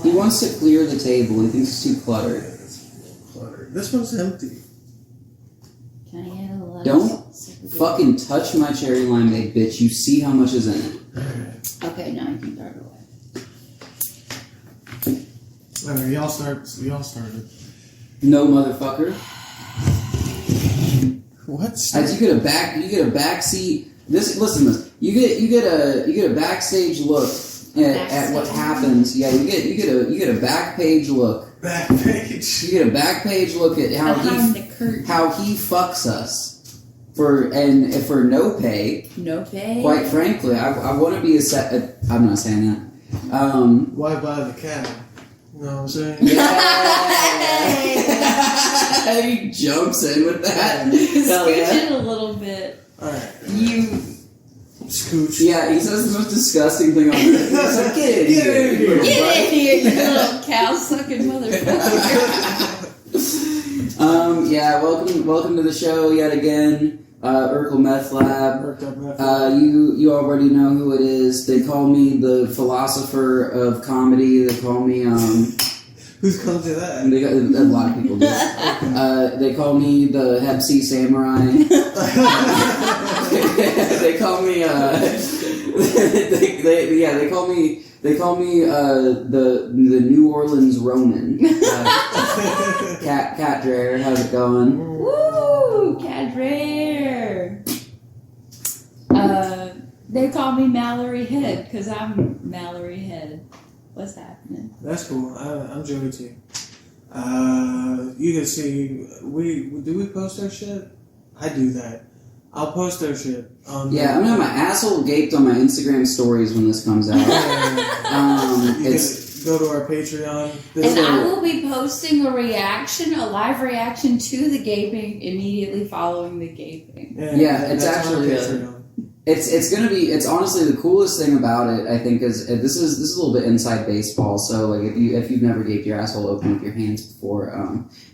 He wants to clear the table. He thinks it's too cluttered. This one's empty. Can I get a little? Don't fucking touch my cherry limeade, bitch. You see how much is in it. Okay, now you can throw it away. Alright, y'all started. No, motherfucker. What? As you get a back seat. Listen to this. You get a backstage look at what happens. Yeah, you get a back page look. Back page. You get a back page look at how he fucks us for no pay. No pay. Quite frankly, I want to be a set. I'm not saying that. Why buy the cow? You know what I'm saying? Yeah. He jumps in with that. Scooch in a little bit. Alright. You. Scooch. Yeah, he says the most disgusting thing on earth. He's like, get in here. Get in here, you little cow-sucking motherfucker. Yeah, welcome to the show yet again. Urkel Meth Lab. You already know who it is. They call me the philosopher of comedy. They call me Who's called you that? a lot of people do. They call me the Hep C Samurai. They call me they call me the New Orleans Ronin. Cat Dreher, how's it going? Woo! Cat Dreher. They call me Mallory Head because I'm Mallory Head. What's happening? That's cool. I'm Joey T. You can see do we post our shit? I do that. I'll post our shit. I'm gonna have my asshole gaped on my Instagram stories when this comes out. Go to our Patreon. And I will be posting a live reaction to the gaping immediately following the gaping. Yeah, it's actually it's honestly the coolest thing about it. I think is this is a little bit inside baseball. So like if you've never gaped your asshole open with your hands before,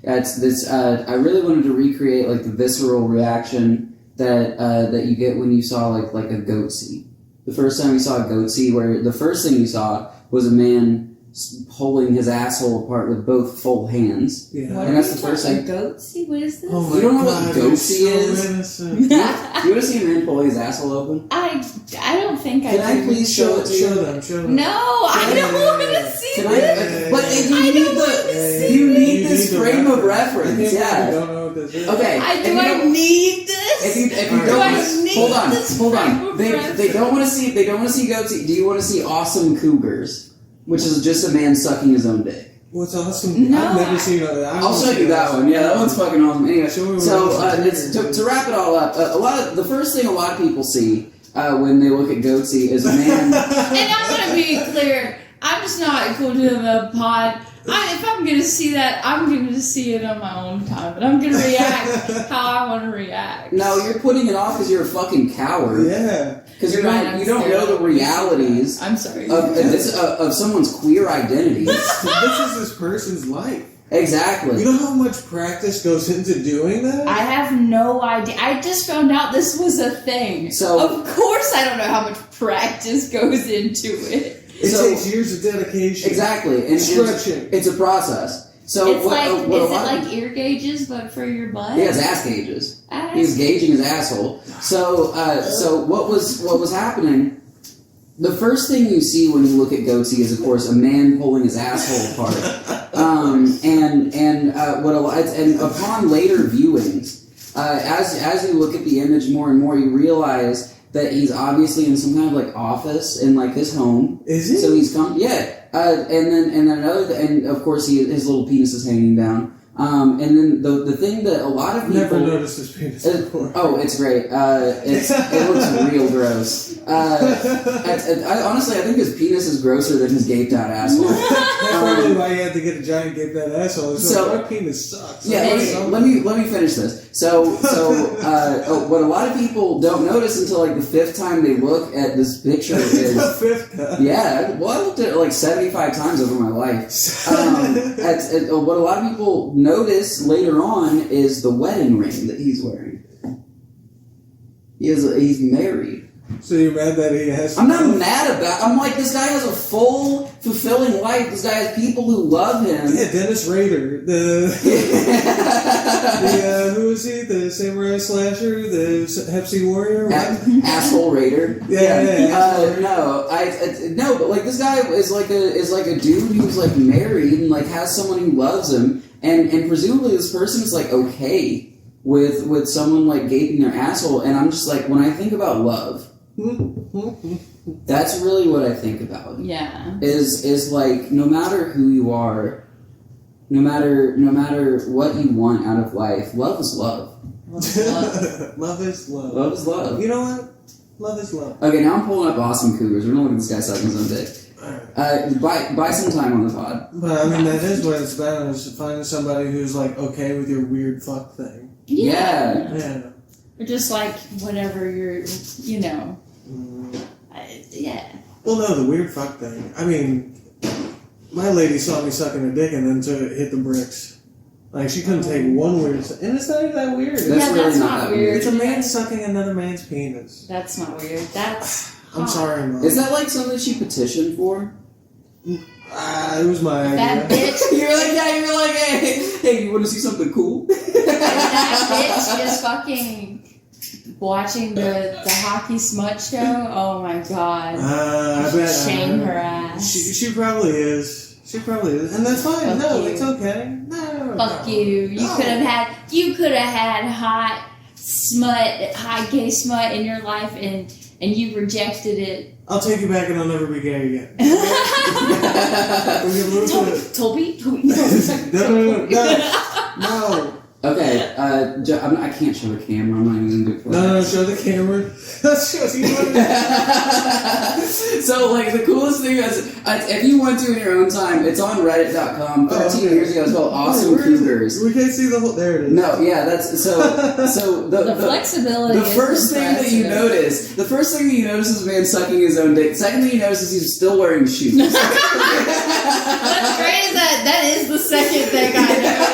it's this. I really wanted to recreate like the visceral reaction that you get when you saw like a goatsy. The first time you saw a goatsy, where the first thing you saw was a man pulling his asshole apart with both full hands. Yeah. What and that's the first thing. Goatsy? What is this? Oh You don't know what God, goatsy is? So You want to see a man pull his asshole open? I don't think Can I please show it to you? Show them. No, I don't want to see this. But you need this frame of reference. Yeah. don't know what this is. Okay. I need this. If you hold on. They don't want to see goatsy. Do you want to see awesome cougars? Which is just a man sucking his own dick. What's awesome? No, I've never seen that. I'll show you that one. Yeah, that one's fucking awesome. Anyway, so to wrap it all up, the first thing a lot of people see when they look at goatsy is a man. And I'm gonna be clear. I'm just not going to the pod. If I'm going to see that, I'm going to see it on my own time. And I'm going to react how I want to react. No, you're putting it off because you're a fucking coward. Yeah. Because you don't know the realities. I'm sorry. Of someone's queer identity. This is this person's life. Exactly. You know how much practice goes into doing that? I have no idea. I just found out this was a thing. So of course I don't know how much practice goes into it. It takes years of dedication. Exactly. And stretching. It's a process. So it's like ear gauges, but for your butt? He has ass gauges. He was gauging his asshole. So what was happening? The first thing you see when you look at goatsy is, of course, a man pulling his asshole apart. And upon later viewings, as you look at the image more and more, you realize that he's obviously in some kind of like office in like his home. Is he? So he's come, yeah. And of course his little penis is hanging down. And then the thing that a lot of people never noticed his penis before. Oh, it's great. It looks real gross. Honestly, I think his penis is grosser than his gaped out asshole. That's probably why you had to get a giant gaped out asshole. So my penis sucks. Yeah, let me finish this. So what a lot of people don't notice until like the fifth time they look at this picture is the fifth time. Yeah, well, I looked at it like 75 times over my life. What a lot of people notice later on is the wedding ring that he's wearing. He's married. So you're mad that he has... I'm not mad about. I'm like, this guy has a full, fulfilling life. This guy has people who love him. Yeah, Dennis Rader. Who is he? The samurai slasher? The Hepsi warrior? Asshole Raider. Yeah. No, but like this guy is like a dude who's like married and like has someone who loves him, and presumably this person is like okay with someone like gaping their asshole, and I'm just like, when I think about love, that's really what I think about. Yeah. Is like, no matter who you are, no matter what you want out of life, love is love. Love is love. Love is love. You know what? Love is love. Okay, now I'm pulling up Awesome Cougars. We're gonna look at this guy sucking his own dick. Buy some time on the pod. But I mean, that is what it's about, is finding somebody who's like okay with your weird fuck thing. Yeah. Or just like whatever you're, yeah. Well, no, the weird fuck thing. I mean, my lady saw me sucking a dick and then hit the bricks. Like, she couldn't take one weird... And it's not even that weird. That's not weird. It's a man sucking another man's penis. That's not weird. That's... I'm sorry, Mom. Is that like something she petitioned for? It was my idea. That bitch... you're like, hey, you want to see something cool? That bitch is fucking watching the hockey smut show. Oh my god. I bet. Shame her ass. She probably is. She probably is. And that's fine. Fuck No, you. it's okay. No. Fuck you. You could have had hot smut, high gay smut in your life, and you rejected it. I'll take you back and I'll never be gay again. Toby? No. Okay, I can't show the camera. I'm not even gonna do it. No, show the camera. So, like, the coolest thing is, if you went to in your own time, it's on Reddit.com. 13 years ago, it's called Awesome Cougars. We can't see the whole. There it is. No, yeah, that's so. The flexibility. The first thing that you notice is a man sucking his own dick. Second thing you notice is he's still wearing shoes. What's great is that is the second thing I know.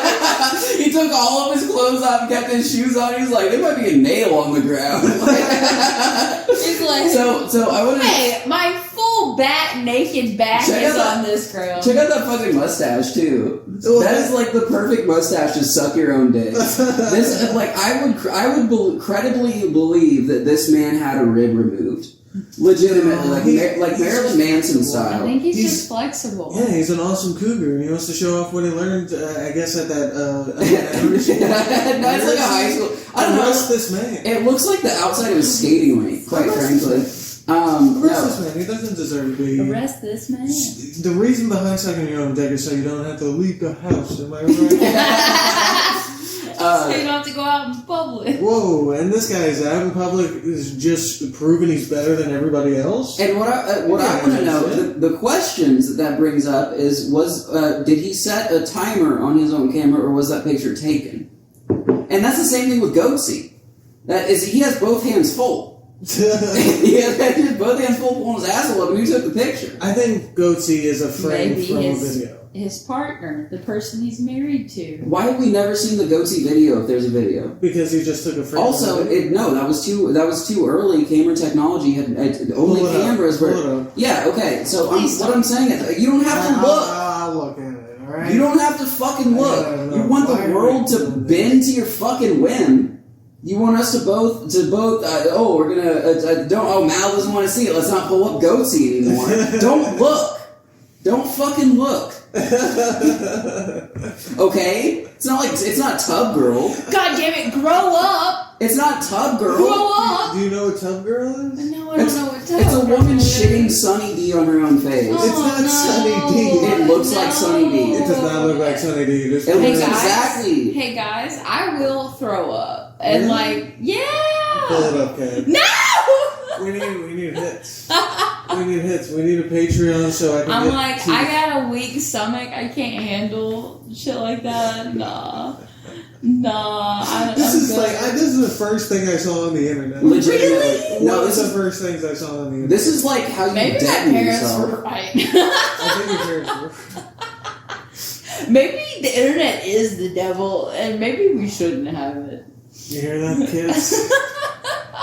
He took all of his clothes off and kept his shoes on. He's like, there might be a nail on the ground. He's like, so I want to. hey, my full naked back is on this girl. Check out that fucking mustache too. That is like the perfect mustache to suck your own dick. This, like, I would credibly believe that this man had a rib removed. Legitimately, like Marilyn Manson style. I think he's just flexible. Yeah, he's an awesome cougar. He wants to show off what he learned, I guess, at that... That's like a high school... I don't know. Arrest this man. It looks like the outside of a skating rink, quite frankly. Arrest No. this man. He doesn't deserve to be... Arrest this man. The reason behind sucking your own dick is so you don't have to leave the house. Am I right? So you don't have to go out in public. Whoa, and this guy is out in public is just proving he's better than everybody else? And what I want to know, the questions that brings up is, did he set a timer on his own camera, or was that picture taken? And that's the same thing with Goatsy. That is, he has both hands full. He has both hands full pulling his asshole up, and who took the picture? I think Goatsy is a frame Maybe from a video. His partner, the person he's married to. Why have we never seen the Goatsy video if there's a video? Because he just took a frame. Also, that was too early. Camera technology had only cameras were. Yeah, okay. So what I'm saying is, you don't have to look. I'll look at it. All right. You don't have to fucking look. You want the world to bend to your fucking whim. You want us to both. We're gonna. Mal doesn't want to see it. Let's not pull up Goatsy anymore. Don't look. Don't fucking look. Okay? It's not Tub Girl. God damn it, grow up! It's not Tub Girl. Grow up! Do you know what Tub Girl is? No, I don't know what Tub It's a Girl woman is. shitting Sunny D on her own face. Oh, It's not no. Sunny D. It looks like Sunny D. It does not look like Sunny D. It looks guys. exactly. Hey guys, I will throw up. And Really? Pull it yeah! up, Ken. No! We need hits. We need hits. We need a Patreon so I can I'm get like, I got a weak stomach. I can't handle shit like that. Nah. This is the first thing I saw on the internet. Legitimately. No, What's this the is first things I saw on the internet? this is like how you Maybe my deaden parents yourself. were right. I think your parents were. Maybe the internet is the devil, and maybe we shouldn't have it. You hear that, kids?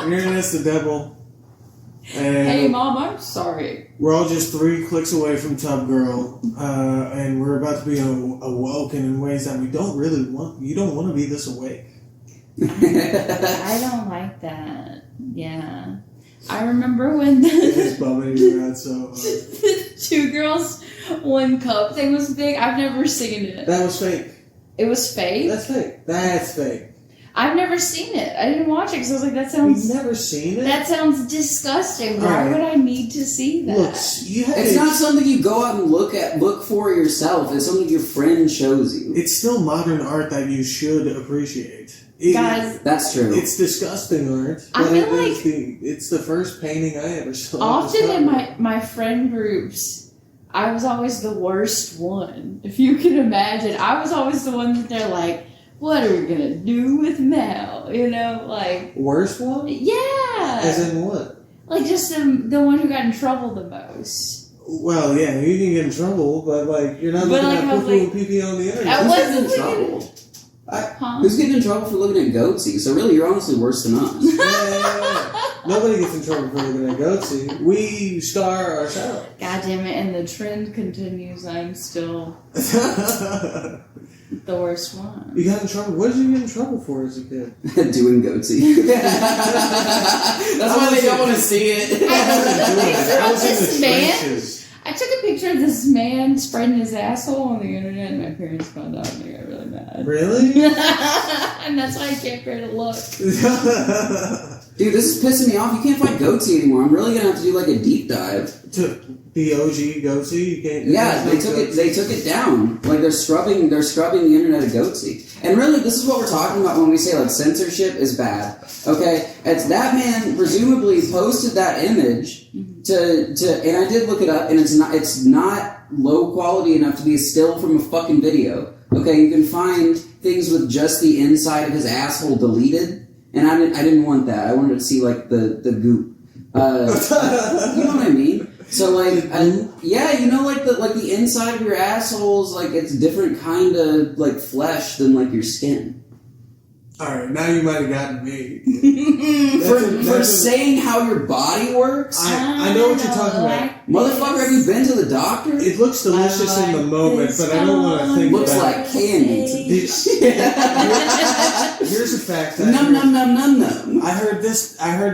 Your internet's the devil. And Hey, Mom, I'm sorry. we're all just 3 clicks away from Tub Girl, and we're about to be awoken in ways that we don't really want. You don't want to be this awake. I don't like that. Yeah. I remember when It's the, bumming you out so hard. the 2 Girls 1 Cup thing was big. I've never seen it. That was fake. It was fake. That's fake. That's fake. I've never seen it. I didn't watch it because I was like, that You've sounds never seen it? that sounds disgusting. Why Alright. would I need to see that? Look, you have It's to, not something you go out and look for yourself. It's something your friend shows you. It's still modern art that you should appreciate. Guys, That's true. It's disgusting art. I But feel it's the first painting I ever saw. often in my friend groups, I was always the worst one. If you can imagine, I was always the one that they're like, what are we gonna do with Mel? You know, like, Worst one? yeah. As in what? Like, just the one who got in trouble the most. Well, yeah, you can get in trouble, but like you're not But, looking like, I at was poo-poo like- and pee-pee on the internet. I Who's wasn't getting in looking- trouble? Huh? Who's getting in trouble for looking at Goatsy? So really, you're honestly worse than us. Yeah. Nobody gets in trouble for looking at Goatsy. We star ourselves. God damn it, and the trend continues. I'm still the worst one. You got in trouble. What did you get in trouble for as a kid? Doing Goatsy. That's why they don't want to see it. I was in This the man? trenches. I took a picture of this man spreading his asshole on the internet, and my parents found out, and they got really mad. Really? And that's why I can't bear to look. Dude, this is pissing me off. You can't fight Goatsy anymore. I'm really gonna have to do like a deep dive. To the OG Goatsy, you can't. Yeah, they took it. They took it down. Like they're scrubbing the internet of Goatsy. And really, this is what we're talking about when we say like censorship is bad. Okay, it's that man presumably posted that image to, and I did look it up, and it's not low quality enough to be a still from a fucking video. Okay, you can find things with just the inside of his asshole deleted, and I didn't want that. I wanted to see like the goop. You know what I mean? So like, yeah, you know, like the inside of your asshole's like it's different kind of like flesh than like your skin. All right, now you might have gotten me. For saying how your body works, I know what you're talking about. motherfucker. Have you been to the doctor? It looks delicious in the moment, but I don't want to think Looks about like candy. Here's a fact. I Num heard. num num num num. I heard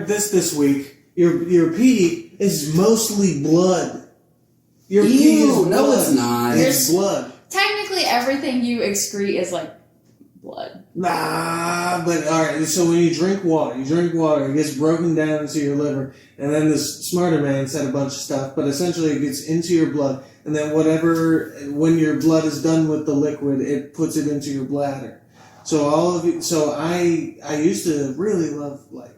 this week. Your pee is mostly blood. Your pee is Ew, blood. no, it's not. It's blood. Technically, everything you excrete is like blood. Nah, but alright, so when you drink water, it gets broken down into your liver, and then this smarter man said a bunch of stuff, but essentially it gets into your blood, and then when your blood is done with the liquid, it puts it into your bladder. So I used to really love, like,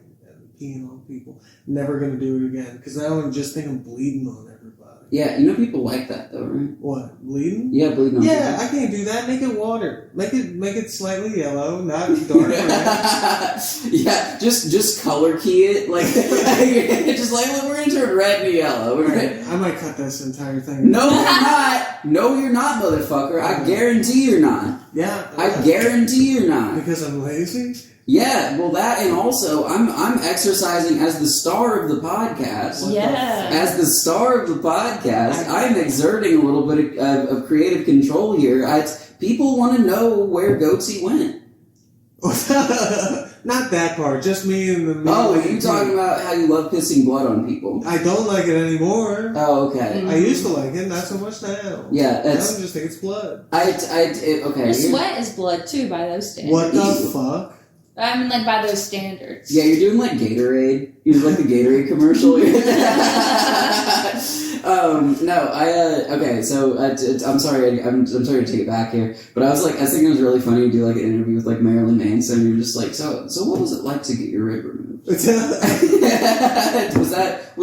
peeing on people. Never gonna do it again, because now I'm just thinking bleeding on everybody. Yeah, you know people like that though, right? What, bleeding? Yeah, bleeding on Yeah, I can't do that. Make it water. Make it slightly yellow, not dark red. Yeah, just color key it like just like look, we're gonna turn red and yellow. We're gonna... I might cut this entire thing. No, you're not. No, you're not, motherfucker. I guarantee you're not. Yeah. I guarantee you're not. Because I'm lazy? Yeah, well, that and also I'm exercising as the star of the podcast. Yeah. As the star of the podcast, I'm exerting a little bit of creative control here. People want to know where Goatsy went. Not that part, just me and the Oh, you talking about how you love pissing blood on people? I don't like it anymore. Oh, okay. I used to like it, not so much now. Yeah, Now I that's just think it's blood. okay. Your sweat is blood too, by those standards. What the Ew. fuck? I mean, like by those standards. Yeah, you're doing like Gatorade. You're like the Gatorade commercial. Okay, so I'm sorry, I'm sorry to take it back here, but I was thinking it was really funny to do like an interview with like Marilyn Manson. And you're just like, so what was it like to get your rib removed? was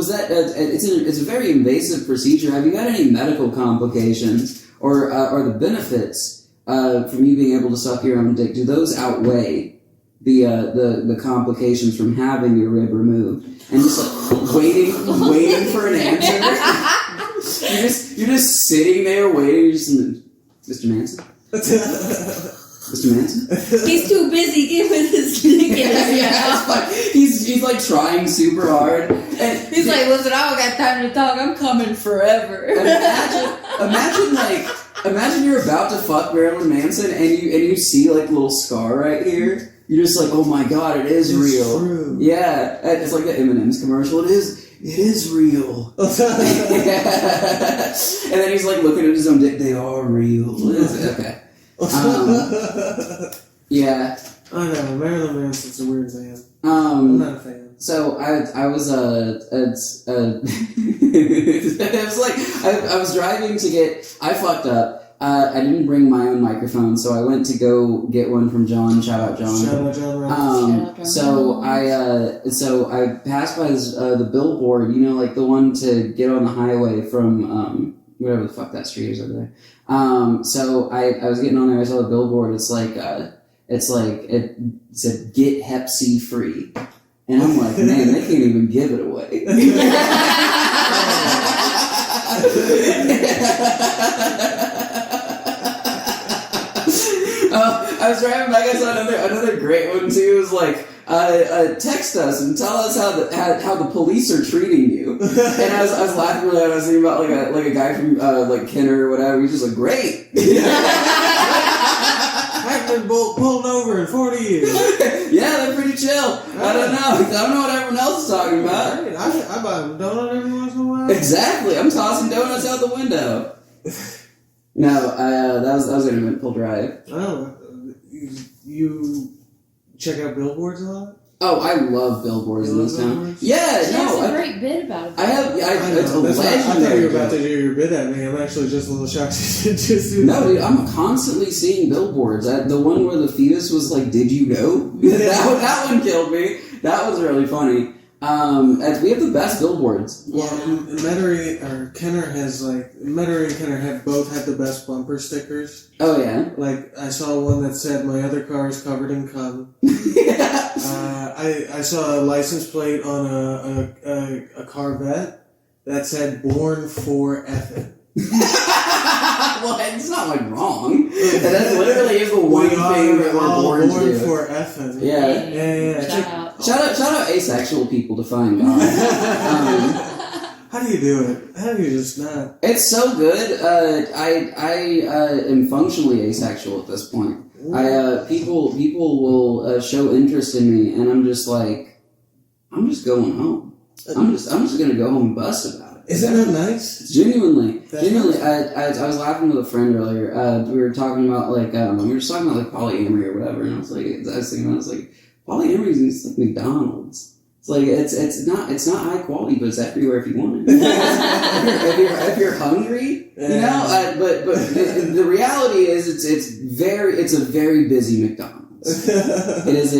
that it's a very invasive procedure. Have you had any medical complications or the benefits from you being able to suck your own dick? Do those outweigh the complications from having your rib removed and just like waiting for an answer? You're just sitting there waiting. You're just Mr. Manson. Mr. Manson? He's too busy giving his dick in his Yeah, mouth. it's fine. He's like trying super hard. And He's like, listen, I don't got time to talk. I'm coming forever. Imagine you're about to fuck Marilyn Manson and you see like a little scar right here. You're just like, oh my god, it is It's real. true. Yeah, it's like the M&M's commercial. It is real. And then he's like looking at his own dick. They are real. Okay. Yeah. I know, Marilyn Manson's a weird man. I'm not a fan. So I was it was like I was driving to get. I fucked up. I didn't bring my own microphone, so I went to go get one from John. Shout out John. Shout out John Ross. So I passed by this, the billboard, you know, like the one to get on the highway from whatever the fuck that street is over there. So I was getting on there. I saw the billboard. It said get Hep C free, and I'm like, man, they can't even give it away. I was driving back. I saw another great one too. It was like, text us and tell us how the police are treating you. And I was laughing really hard. I was thinking about like a guy from like Kenner or whatever. He's just like, great. I've been pulled over in 40 years. Yeah, they're pretty chill. I don't know what everyone else is talking about. Right. I buy a donut every once in a while. Exactly. I'm tossing donuts out the window. No, that was an eventful drive. Oh, you check out billboards a lot? Oh, I love billboards in this town. Billboards? Yeah, She no, has a great bit about it. I have. It's a That's why I thought legendary. you were about to do your bid at me. I'm actually just a little shocked you did just do No, that. dude, I'm constantly seeing billboards. The one where the fetus was like, "Did you know?" that one killed me. That was really funny. We have the best billboards. Well, Metairie or Kenner has Metairie and Kenner both have the best bumper stickers. Oh yeah. Like I saw one that said "My other car is covered in cum." Yeah. I saw a license plate on a Corvette that said "Born for Effin'." Well, it's not like wrong. That literally is the one We are thing that we're all born to born do. for effing. Yeah. Yeah. Shout Shout out asexual people to find God. How do you do it? How do you just not? It's so good. I am functionally asexual at this point. People will show interest in me, and I'm just like, I'm just going home. I'm just gonna go home and bust about it. Isn't that nice? Genuinely. That's I was laughing with a friend earlier. We were talking about like polyamory or whatever, and I was like, polyamory is like McDonald's. It's like it's not high quality, but it's everywhere if you want it. if you're hungry, you know. But the reality is it's a very busy McDonald's. It is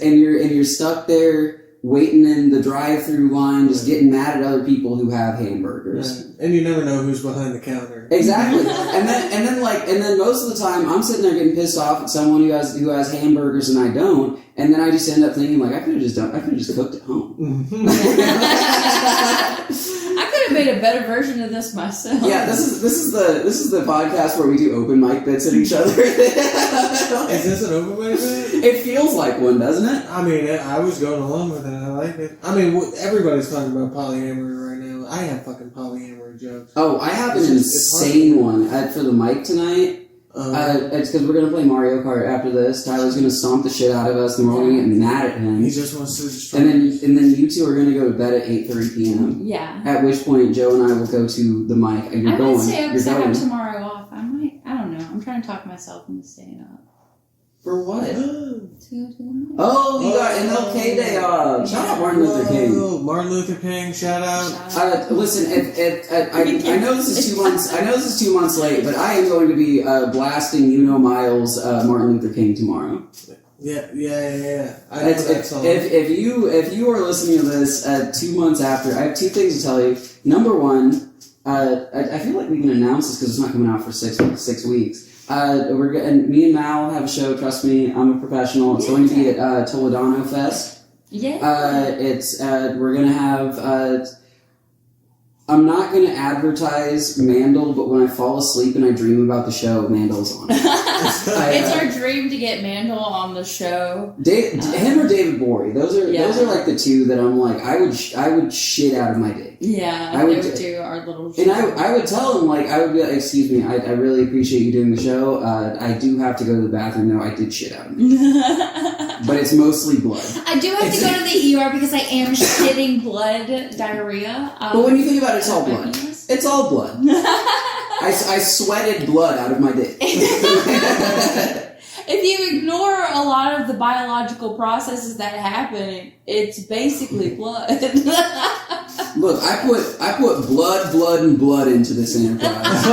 and you're stuck there waiting in the drive-through line, just getting mad at other people who have hamburgers. Yeah. And you never know who's behind the counter. Exactly. and then most of the time I'm sitting there getting pissed off at someone who has hamburgers and I don't, and then I just end up thinking like I could have just cooked at home. I could have made a better version of this myself. Yeah, this is the podcast where we do open mic bits at each other. Is this an open mic bit? It feels like one, doesn't it? I mean, I was going along with it. I like it. I mean, everybody's talking about polyamory right now. I have fucking polyamory jokes. Oh, I have an It's insane one for the mic tonight. It's because we're going to play Mario Kart after this. Tyler's going to stomp the shit out of us, and we're all going to get mad at him. He just wants to destroy And then you two are going to go to bed at 8:30 p.m. Yeah. At which point Joe and I will go to the mic, and I you're might stay up because I going. have tomorrow off. I don't know. I'm trying to talk myself into staying up. For what? To go to the mic. Oh, you got MLK Day off. Shout out Martin Luther King. Whoa, Martin Luther King, shout out. Listen, I know this is 2 months. I know this is 2 months late, but I am going to be blasting Miles Martin Luther King tomorrow. Yeah. I know that song. If you are listening to this 2 months after, I have two things to tell you. Number one, I feel like we can announce this because it's not coming out for 6 weeks. Me and Mal have a show. Trust me, I'm a professional. It's going to be at Toledano Fest. Yeah. We're gonna have I'm not going to advertise Mandel, but when I fall asleep and I dream about the show, Mandel's on it. It's our dream to get Mandel on the show. Him or David Bory. Those are like the two that I'm like, I would shit out of my dick. Yeah, I would they would do our little show. And I would tell him, like, I would be like, excuse me, I really appreciate you doing the show. I do have to go to the bathroom, though. I did shit out of me. But it's mostly blood. I do have to go to the ER because I am shitting blood diarrhea. But when you think about it, it's all blood. It's all blood. I sweated blood out of my dick. If you ignore a lot of the biological processes that happen, it's basically blood. Look, I put blood, and blood into this enterprise.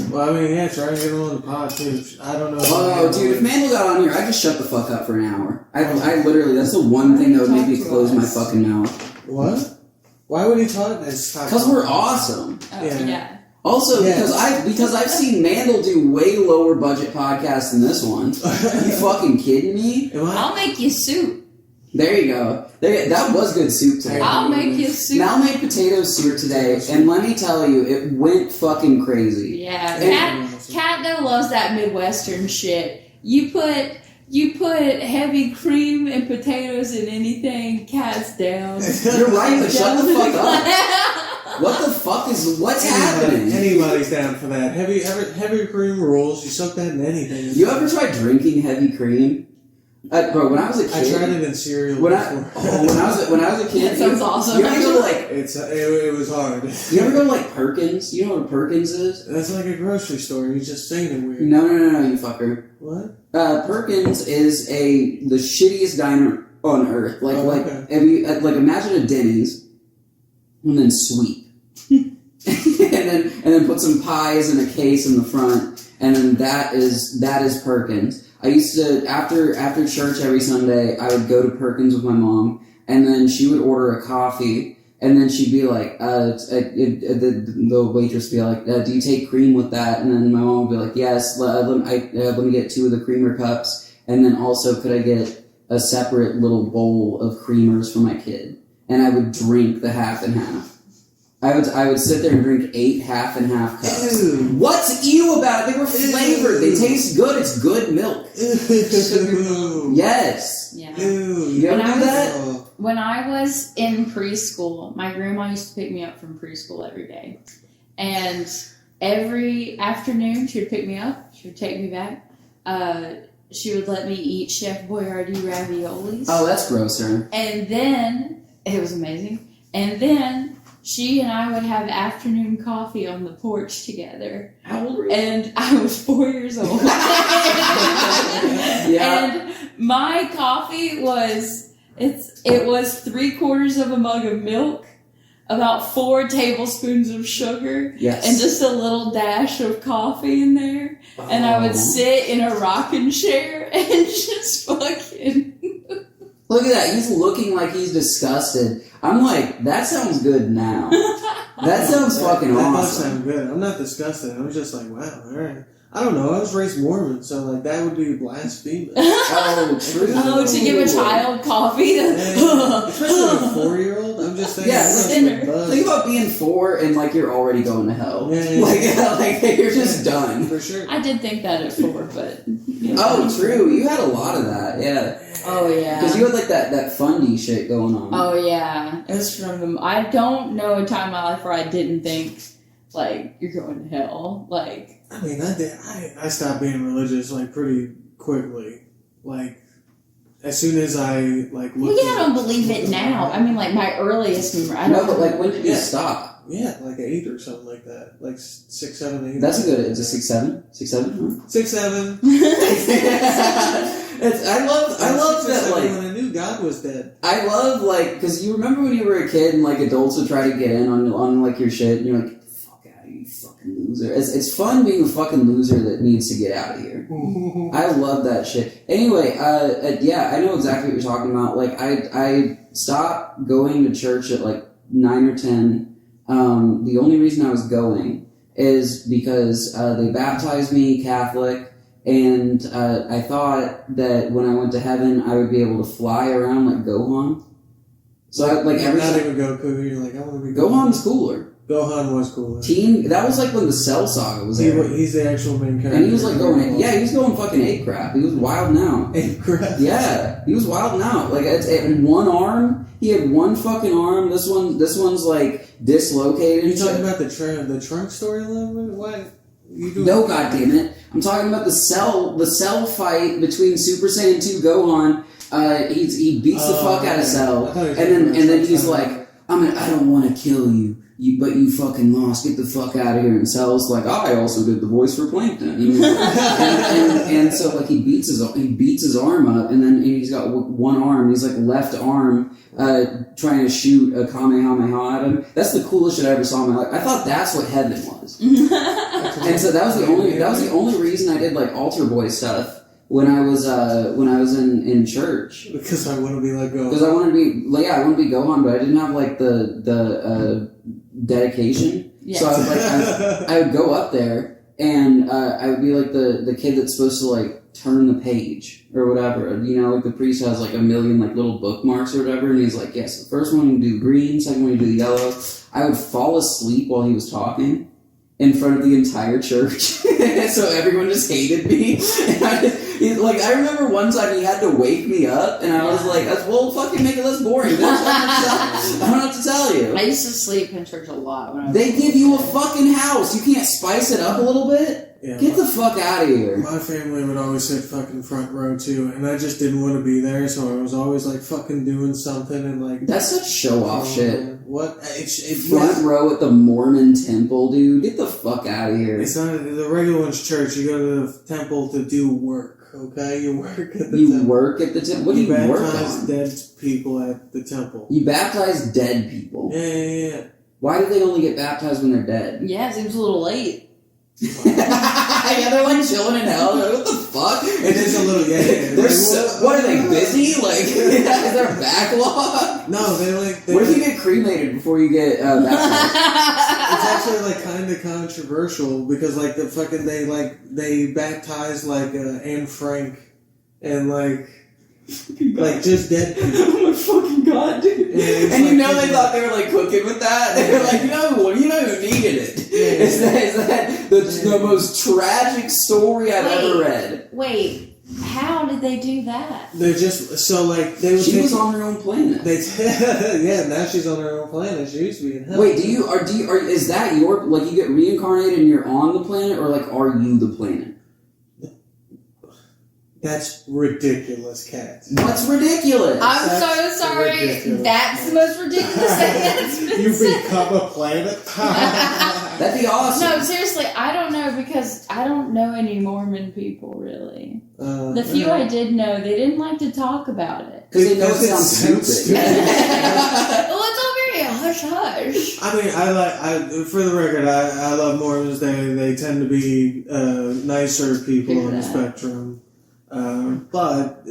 Well, I mean, yeah, try and get him on the pod, too. I don't know. Oh, dude, if Mandel got on here, I'd just shut the fuck up for an hour. I literally, that's the one thing that would make me close my fucking mouth. What? Why would he talk? Because we're awesome. Oh, Yeah. Also, Yes. because I've seen Mandel do way lower budget podcasts than this one. You fucking kidding me? Am I? I'll make you soup. There you go. That was good soup today. I'll make you soup. Mal made potato soup today, and let me tell you, it went fucking crazy. Yeah, Kat though loves that Midwestern shit. You put heavy cream and potatoes in anything, Kat's down. You're right, but shut the fuck up. What the fuck what's happening? Anybody's down for that. Heavy cream rolls. You soak that in anything. You ever tried drinking heavy cream? Bro, when I was a kid, I tried it in cereal. When I before. when I was a kid, That sounds awesome. You ever go to, like, It was hard. you ever go to like Perkins? You know what a Perkins is? That's like a grocery store. You're just saying it weird. No, you fucker. What? Perkins is the shittiest diner on earth. Like okay. if you imagine a Denny's, and then sweep, and then put some pies in a case in the front, and then that is Perkins. I used to after church every Sunday, I would go to Perkins with my mom, and then she would order a coffee. And then she'd be like, the waitress would be like, do you take cream with that? And then my mom would be like, yes, let me get 2 of the creamer cups. And then also, could I get a separate little bowl of creamers for my kid? And I would drink the half and half. I would sit there and drink 8 half and half cups. Ew. What's ew about it? They were flavored. They taste good. It's good milk. Ew. Yes. Yeah. Ew. You ever do that? When I was in preschool, my grandma used to pick me up from preschool every day. And every afternoon, she would pick me up. She would take me back. She would let me eat Chef Boyardee raviolis. Oh, that's grosser. And then, it was amazing. And then, she and I would have afternoon coffee on the porch together. How old were you? And I was 4 years old. Yeah. And my coffee was... It was 3/4 of a mug of milk, about 4 tablespoons of sugar, Yes. and just a little dash of coffee in there. And I would sit in a rocking chair and just fucking... Look at that. He's looking like he's disgusted. I'm like, that sounds good now. That sounds fucking That does awesome. sound good. I'm not disgusted. I'm just like, wow, alright. I don't know. I was raised Mormon, so like that would be blasphemous. Oh, true. Oh, to give a child coffee? Especially a 4-year-old. I'm just saying. Yeah, I'm not sinner. gonna buzz. Think about being 4 and like you're already going to hell. Yeah. Like you're just done. For sure. I did think that at 4, but... Oh, true. You had a lot of that. Yeah. Oh, yeah. Because you had like that fundy shit going on. Oh, yeah. It was from them. I don't know a time in my life where I didn't think, like, you're going to hell. Like... I mean, I stopped being religious like pretty quickly. Like as soon as I like Well, looked. yeah, I don't believe it now. I mean, like, my earliest memory. I No, don't but like when did you Yeah. stop? Yeah, like 8 or something like that. Like 6, 7, 8. That's a good. It's a 6, 7, 6, 7. Huh? 6, 7. I love that like when I knew God was dead. I love like because you remember when you were a kid and like adults would try to get in on like your shit and you're like, fuck out of here, you fucking loser. It's fun being a fucking loser that needs to get out of here. I love that shit. Anyway, yeah, I know exactly what you're talking about. Like I stopped going to church at like 9 or 10. The only reason I was going is because they baptized me Catholic. And I thought that when I went to heaven, I would be able to fly around like Gohan. So every not time even Goku. You're like, I want to be Gohan's cooler. Gohan was cooler. That was like when the Cell Saga was there. He's the actual main character. And he was like he was going fucking ape crap. He was wild now. Ape crap. Yeah, he was wild now. Like in one arm, he had one fucking arm. This one's like dislocated. You talking about the trunk storyline? What? No, goddammit. I'm talking about the Cell fight between Super Saiyan 2 Gohan. He beats the fuck out of Cell, and then he's like, I don't want to kill you. But you fucking lost. Get the fuck out of here. And Cell's like, I also did the voice for Plankton. And so like he beats his arm up, and then he's got one arm. He's like left arm trying to shoot a Kamehameha at him. That's the coolest shit I ever saw in my life. I thought that's what heaven was. And so that was the only reason I did like altar boy stuff when I was in church. Because I want to be like Gohan. Because I wanted to be I wanted to be Gohan, but I didn't have like the dedication. Yeah. So I would go up there and I would be like the kid that's supposed to like turn the page or whatever. You know, like the priest has like a million like little bookmarks or whatever, and he's like, yes, the first one you do green, second one you do yellow. I would fall asleep while he was talking in front of the entire church. So everyone just hated me. And I remember one time he had to wake me up, and I was like, well, fucking make it less boring. I don't know what to tell you. I used to sleep in church a lot when I was They give you a fucking house. You can't spice it up a little bit? Yeah, Get the fuck out of here. My family would always sit fucking front row too, and I just didn't want to be there, so I was always like fucking doing something and like. That's such show off shit. What? Front row at the Mormon temple, dude. Get the fuck out of here. It's not the regular one's church. You go to the temple to do work. Okay, you work at the temple. You work at the temple. What do you work on? Baptize dead people at the temple. You baptize dead people. Yeah. Why do they only get baptized when they're dead? Yeah, it seems a little late. Yeah, they're like chilling in hell. They're like, what the fuck? It is a little, what are they, busy? Like, is there a backlog? No, what if you get cremated before you get baptized? It's actually like kind of controversial because like the fucking they baptize like Anne Frank and like just dead people. Oh my fucking god, dude! And you know they thought they were like cooking with that. They were like, you know who needed it? Yeah. Is that the most tragic story I've ever read? Wait, how did they do that? They're just so like they would. She was on her own planet. Yeah, now she's on her own planet. She used to be in hell. Wait, is that your like you get reincarnated and you're on the planet, or like are you the planet? That's ridiculous, Kat. What's ridiculous? I'm so sorry. Ridiculous. That's the most ridiculous thing that's been You said. become a planet? That'd be awesome. No, seriously, I don't know because I don't know any Mormon people really. The few I did know, they didn't like to talk about it. Because they know it sounds stupid. Well, it's all very hush hush. I mean, for the record, I love Mormons. They tend to be nicer people on the spectrum. But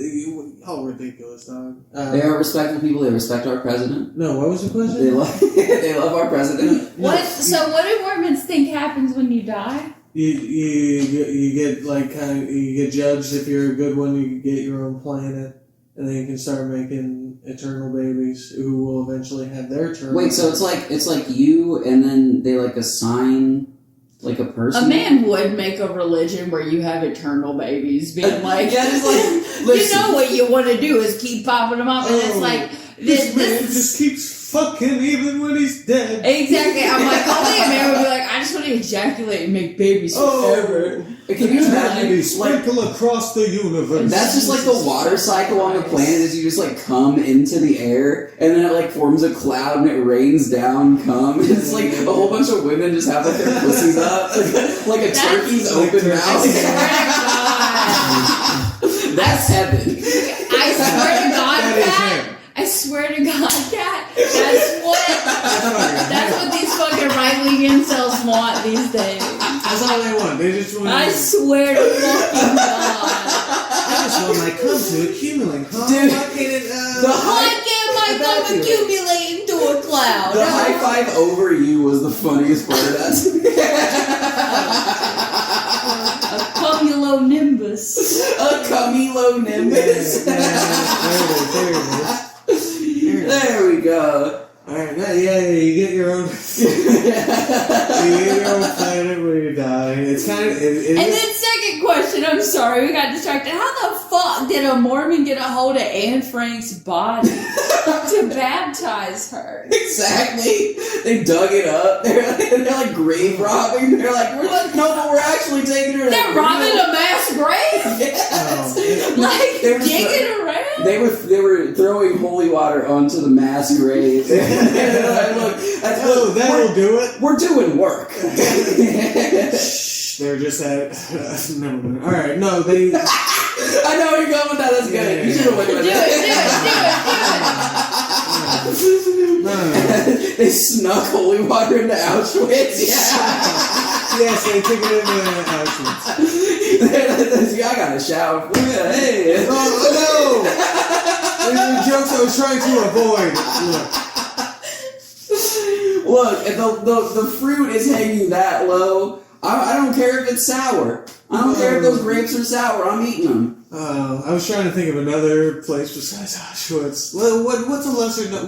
how ridiculous, dog. They are respectful people. They respect our president. No, what was the question? They love our president. What? So what do Mormons think happens when you die? You get like you get judged if you're a good one. You get your own planet, and then you can start making eternal babies who will eventually have their turn. Wait, so it's like you, and then they like assign. Like a person? A man would make a religion where you have eternal babies, being like, yeah, just like, you know what you want to do is keep popping them up, and it's like, this man just keeps fucking even when he's dead. Exactly. I'm like, only a man would be like, I just want to ejaculate and make babies forever. Can you imagine? Sprinkle across the universe. That's just like the water cycle on the planet is you just like come into the air and then it like forms a cloud and it rains down cum. It's like a whole bunch of women just have like their pussies up. Like a turkey's open mouth. That's heaven. I swear to God, Kat. I swear to God, Kat. That's what these fucking right-wing incels want these days. That's all they want. They just want. I swear to fucking God. I just want my cum to accumulate. Dude, why can't my cum accumulate into a cloud? The high five over you was the funniest part of that. A cumulonimbus. A cumulonimbus. There it is. There we go. It's kind of. And then second question, I'm sorry, we got distracted. How the fuck did a Mormon get a hold of Anne Frank's body to baptize her? Exactly. They dug it up. They're like grave robbing. They're like, no, but we're actually taking her. They're robbing a mass grave? Yes. Like, They were digging around? They were throwing holy water onto the mass grave. Look, that'll do it. We're doing work. They're just at. Never mind. All right, no, they. I know where you're going with that. That's good. You should have went with Do it. No. They snuck holy water into Auschwitz. Yeah. Yes, they took it into Auschwitz. I got a shower. Hey. Oh no! These are jokes I was trying to avoid. Look, if the fruit is hanging that low, I don't care if it's sour. I don't care if those grapes are sour. I'm eating them. I was trying to think of another place besides Auschwitz.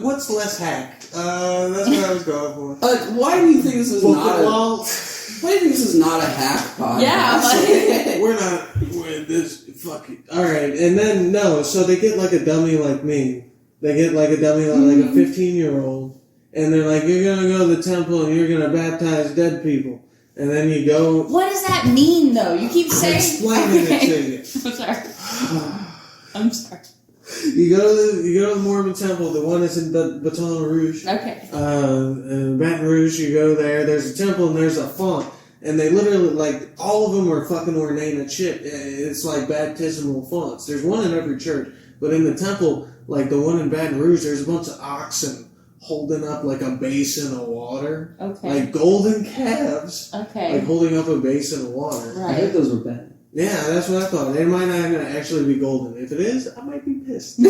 What's less hack? That's what I was going for. Why do you think this is not? Well, Why do you think this is not a hack podcast? Yeah, we're this. Fuck it. All right, and then no. So they get like a dummy like me. They get like a dummy like a 15-year-old. And they're like, you're going to go to the temple and you're going to baptize dead people. And then you go... What does that mean, though? You keep saying... Explaining it to you. I'm sorry. I'm sorry. You go to the Mormon temple, the one that's in Baton Rouge. Okay. In Baton Rouge, you go there, there's a temple and there's a font. And they literally, like, all of them are fucking ornate as shit. It's like baptismal fonts. There's one in every church. But in the temple, like the one in Baton Rouge, there's a bunch of oxen holding up like a basin of water. Okay. Like golden calves. Okay. Like holding up a basin of water. I heard those were bad. Yeah, that's what I thought. They might not even actually be golden. If it is, I might be pissed. I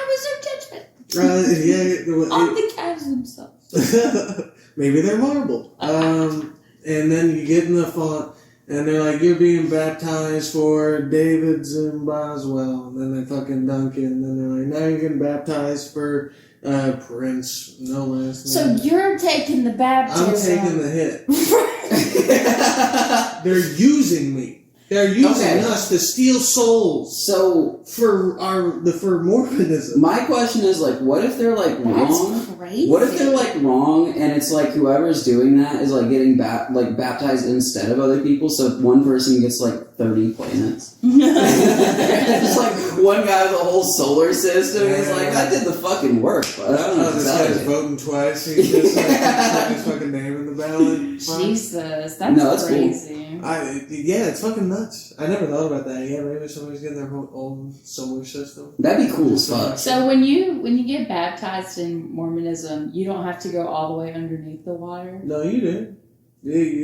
was so judgment. On the calves themselves. Maybe they're marble. And then you get in the font, and they're like, you're being baptized for David's and Boswell. And then they fucking dunk it, and then they're like, now you're getting baptized for Prince. No last name. So you're taking the baptism. I'm taking the hit. They're using me. They're using us to steal souls. So for Mormonism. My question is like, what if they're like wrong? That's crazy. What if they're like wrong, and it's like whoever's doing that is like getting baptized instead of other people, so one person gets like 30 planets. Just like one guy with a whole solar system. He's like, I did the fucking work, but I don't know. This guy's voting twice. He just like put his fucking name in the ballot. Jesus, that's crazy. Cool. Yeah, it's fucking nuts. I never thought about that. Yeah, maybe somebody's getting their own solar system. That'd be cool as fuck. So when you get baptized in Mormonism, you don't have to go all the way underneath the water? No, you do.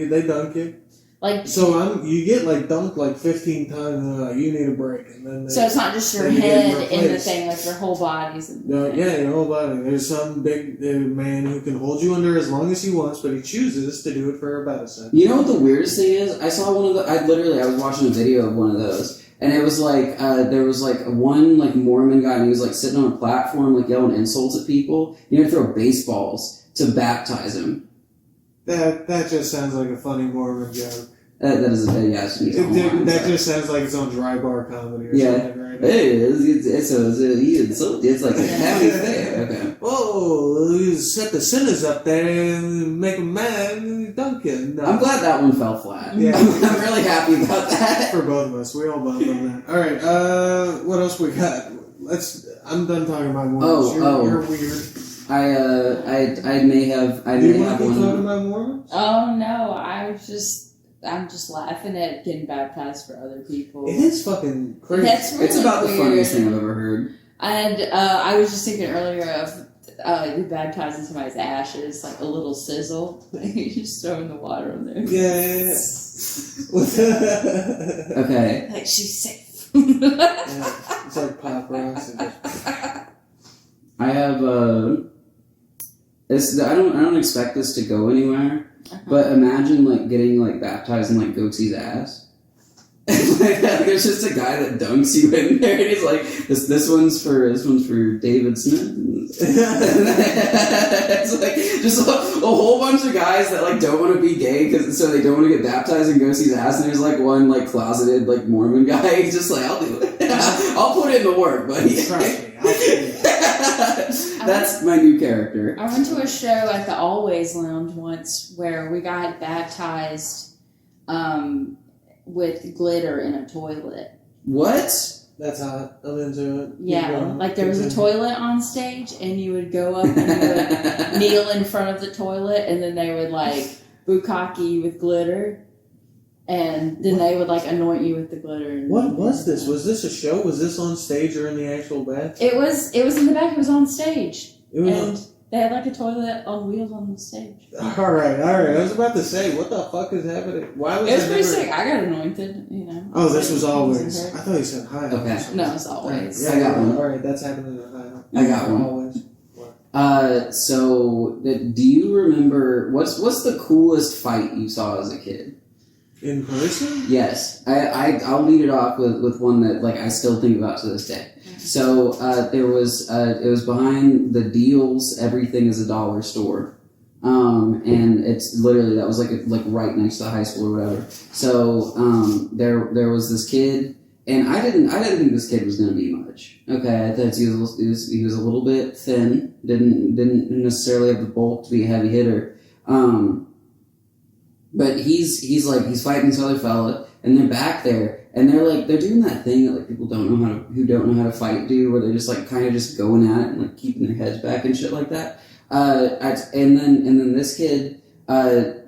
They dunk you. Like you get like dunked like 15 times, and they're like, you need a break, and then so it's not just your head in the thing, like your whole body's in the thing. Yeah, your whole body. There's some big man who can hold you under as long as he wants, but he chooses to do it for about a second. You know what the weirdest thing is? I saw one of the. I was watching a video of one of those, and it was like there was like one like Mormon guy, and he was like sitting on a platform, like yelling insults at people. He would throw baseballs to baptize him. That just sounds like a funny Mormon joke. That is a big ass. That just sounds like it's on dry bar comedy or something, right? Hey, it's like a happy thing. Okay. Whoa, you set the sinners up there and make them mad and dunk it. No. I'm glad that one fell flat. Yeah. I'm really happy about that. For both of us. We all bummed on that. Alright, what else we got? I'm done talking about Mormons. You're weird. I may have one. Do you want to keep talking about Mormons? Oh no, I'm just laughing at getting baptized for other people. It is fucking crazy. That's really It's about weird. the funniest thing I've ever heard. And I was just thinking earlier of you baptizing somebody's ashes, like a little sizzle. You just throw in the water on there. Yeah. Okay. Like she's safe. Yeah, it's like pop rocks. I have I don't expect this to go anywhere. But imagine like getting like baptized in like Goatsee's ass. There's just a guy that dunks you in there, and he's like, "This one's for David Smith." It's like just a whole bunch of guys that like don't want to be gay so they don't want to get baptized and go see the ass. And there's like one like closeted like Mormon guy. He's just like, "I'll do it. I'll put in the work, buddy." Trust me. I'll do it. That's my new character. I went to a show at the Always Lounge once where we got baptized with glitter in a toilet. What? That's hot. I'm into it. Yeah, like there was a toilet on stage, and you would go up and you would kneel in front of the toilet, and then they would like bukkake you with glitter, and then they would like anoint you with the glitter. And What was this? Was this a show? Was this on stage or in the actual bath? It was in the back. It was on stage, It was and they had like a toilet on wheels on the stage. All right. I was about to say, what the fuck is happening? Why was It was I pretty never... sick. I got anointed, you know. Oh, this was always. Wasn't I thought you said hi. Okay. No, it's always. Yeah, I got one. All right, that's happening at Ohio. I got one. Always. So do you remember what's the coolest fight you saw as a kid? In person? Yes, I'll lead it off with one that like I still think about to this day. So there was it was behind the Deals Everything is a Dollar store, and it's literally that was like right next to the high school or whatever. So there was this kid, and I didn't think this kid was gonna be much. Okay, I thought he was a little bit thin, didn't necessarily have the bulk to be a heavy hitter. But he's fighting this other fella, and they're back there, and they're doing that thing that like people who don't know how to fight do, where they're just like kind of just going at it and like keeping their heads back and shit like that. And then this kid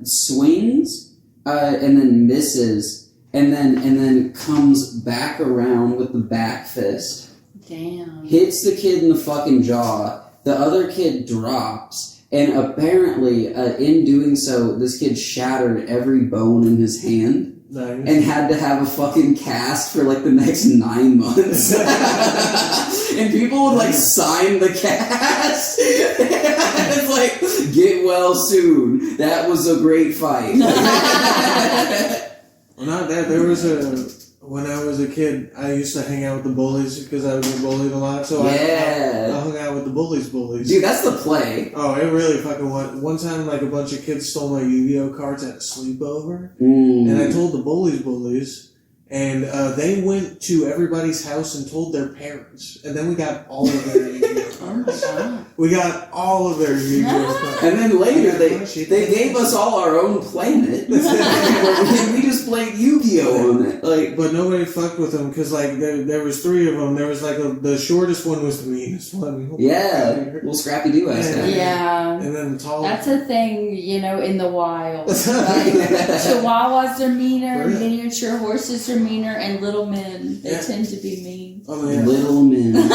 swings and then misses, and then comes back around with the back fist, Damn. hits the kid in the fucking jaw. The other kid drops. And apparently, in doing so, this kid shattered every bone in his hand Nice. and had to have a fucking cast for like the next 9 months. And people would like sign the cast. It's like, get well soon. That was a great fight. Well, not that. There was when I was a kid, I used to hang out with the bullies because I was bullied a lot. So Yeah. I hung out with the bullies. Dude, that's the play. Oh, it really fucking was. One time, like, a bunch of kids stole my Yu-Gi-Oh cards at a sleepover. And I told the bullies, and they went to everybody's house and told their parents. And then we got all of their Yu-Gi-Oh Oh my cards. god. We got all of their Yu-Gi-Oh cards. And then later, they gave us all our own planet. And we just played Yu-Gi-Oh on it. Like, But nobody fucked with them because, like, there was 3 of them. There was, like, the shortest one was the meanest one. yeah, little Scrappy Doo ass guy. Yeah. And then the tall That's a thing, you know, in the wild. Chihuahuas are meaner, Really? miniature horses are meaner, and little men, they Yeah. tend to be mean. Oh, man. Little men.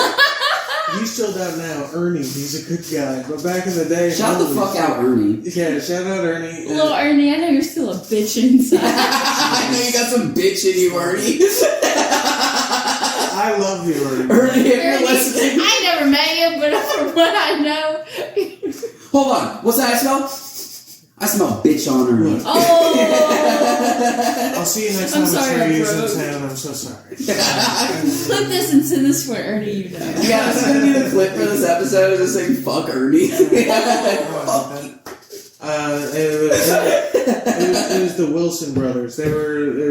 He's chilled out now. Ernie, he's a good guy. But back in the day... Shout the fuck out, Ernie. Yeah, shout out Ernie. Little Ernie, I know you're still a bitch inside. I know you got some bitch in you, Ernie. I love you, Ernie. Ernie, if you're Ernie, listening. I never met you, but from what I know. Hold on. What's that I smell? I smell bitch on Ernie. Oh! I'll see you next I'm time sorry, Trey is bro. in town. I'm so sorry. Clip this and send this for Ernie, you know. Yeah, this is gonna be the clip for this episode. Just saying, fuck Ernie. It was the Wilson brothers. It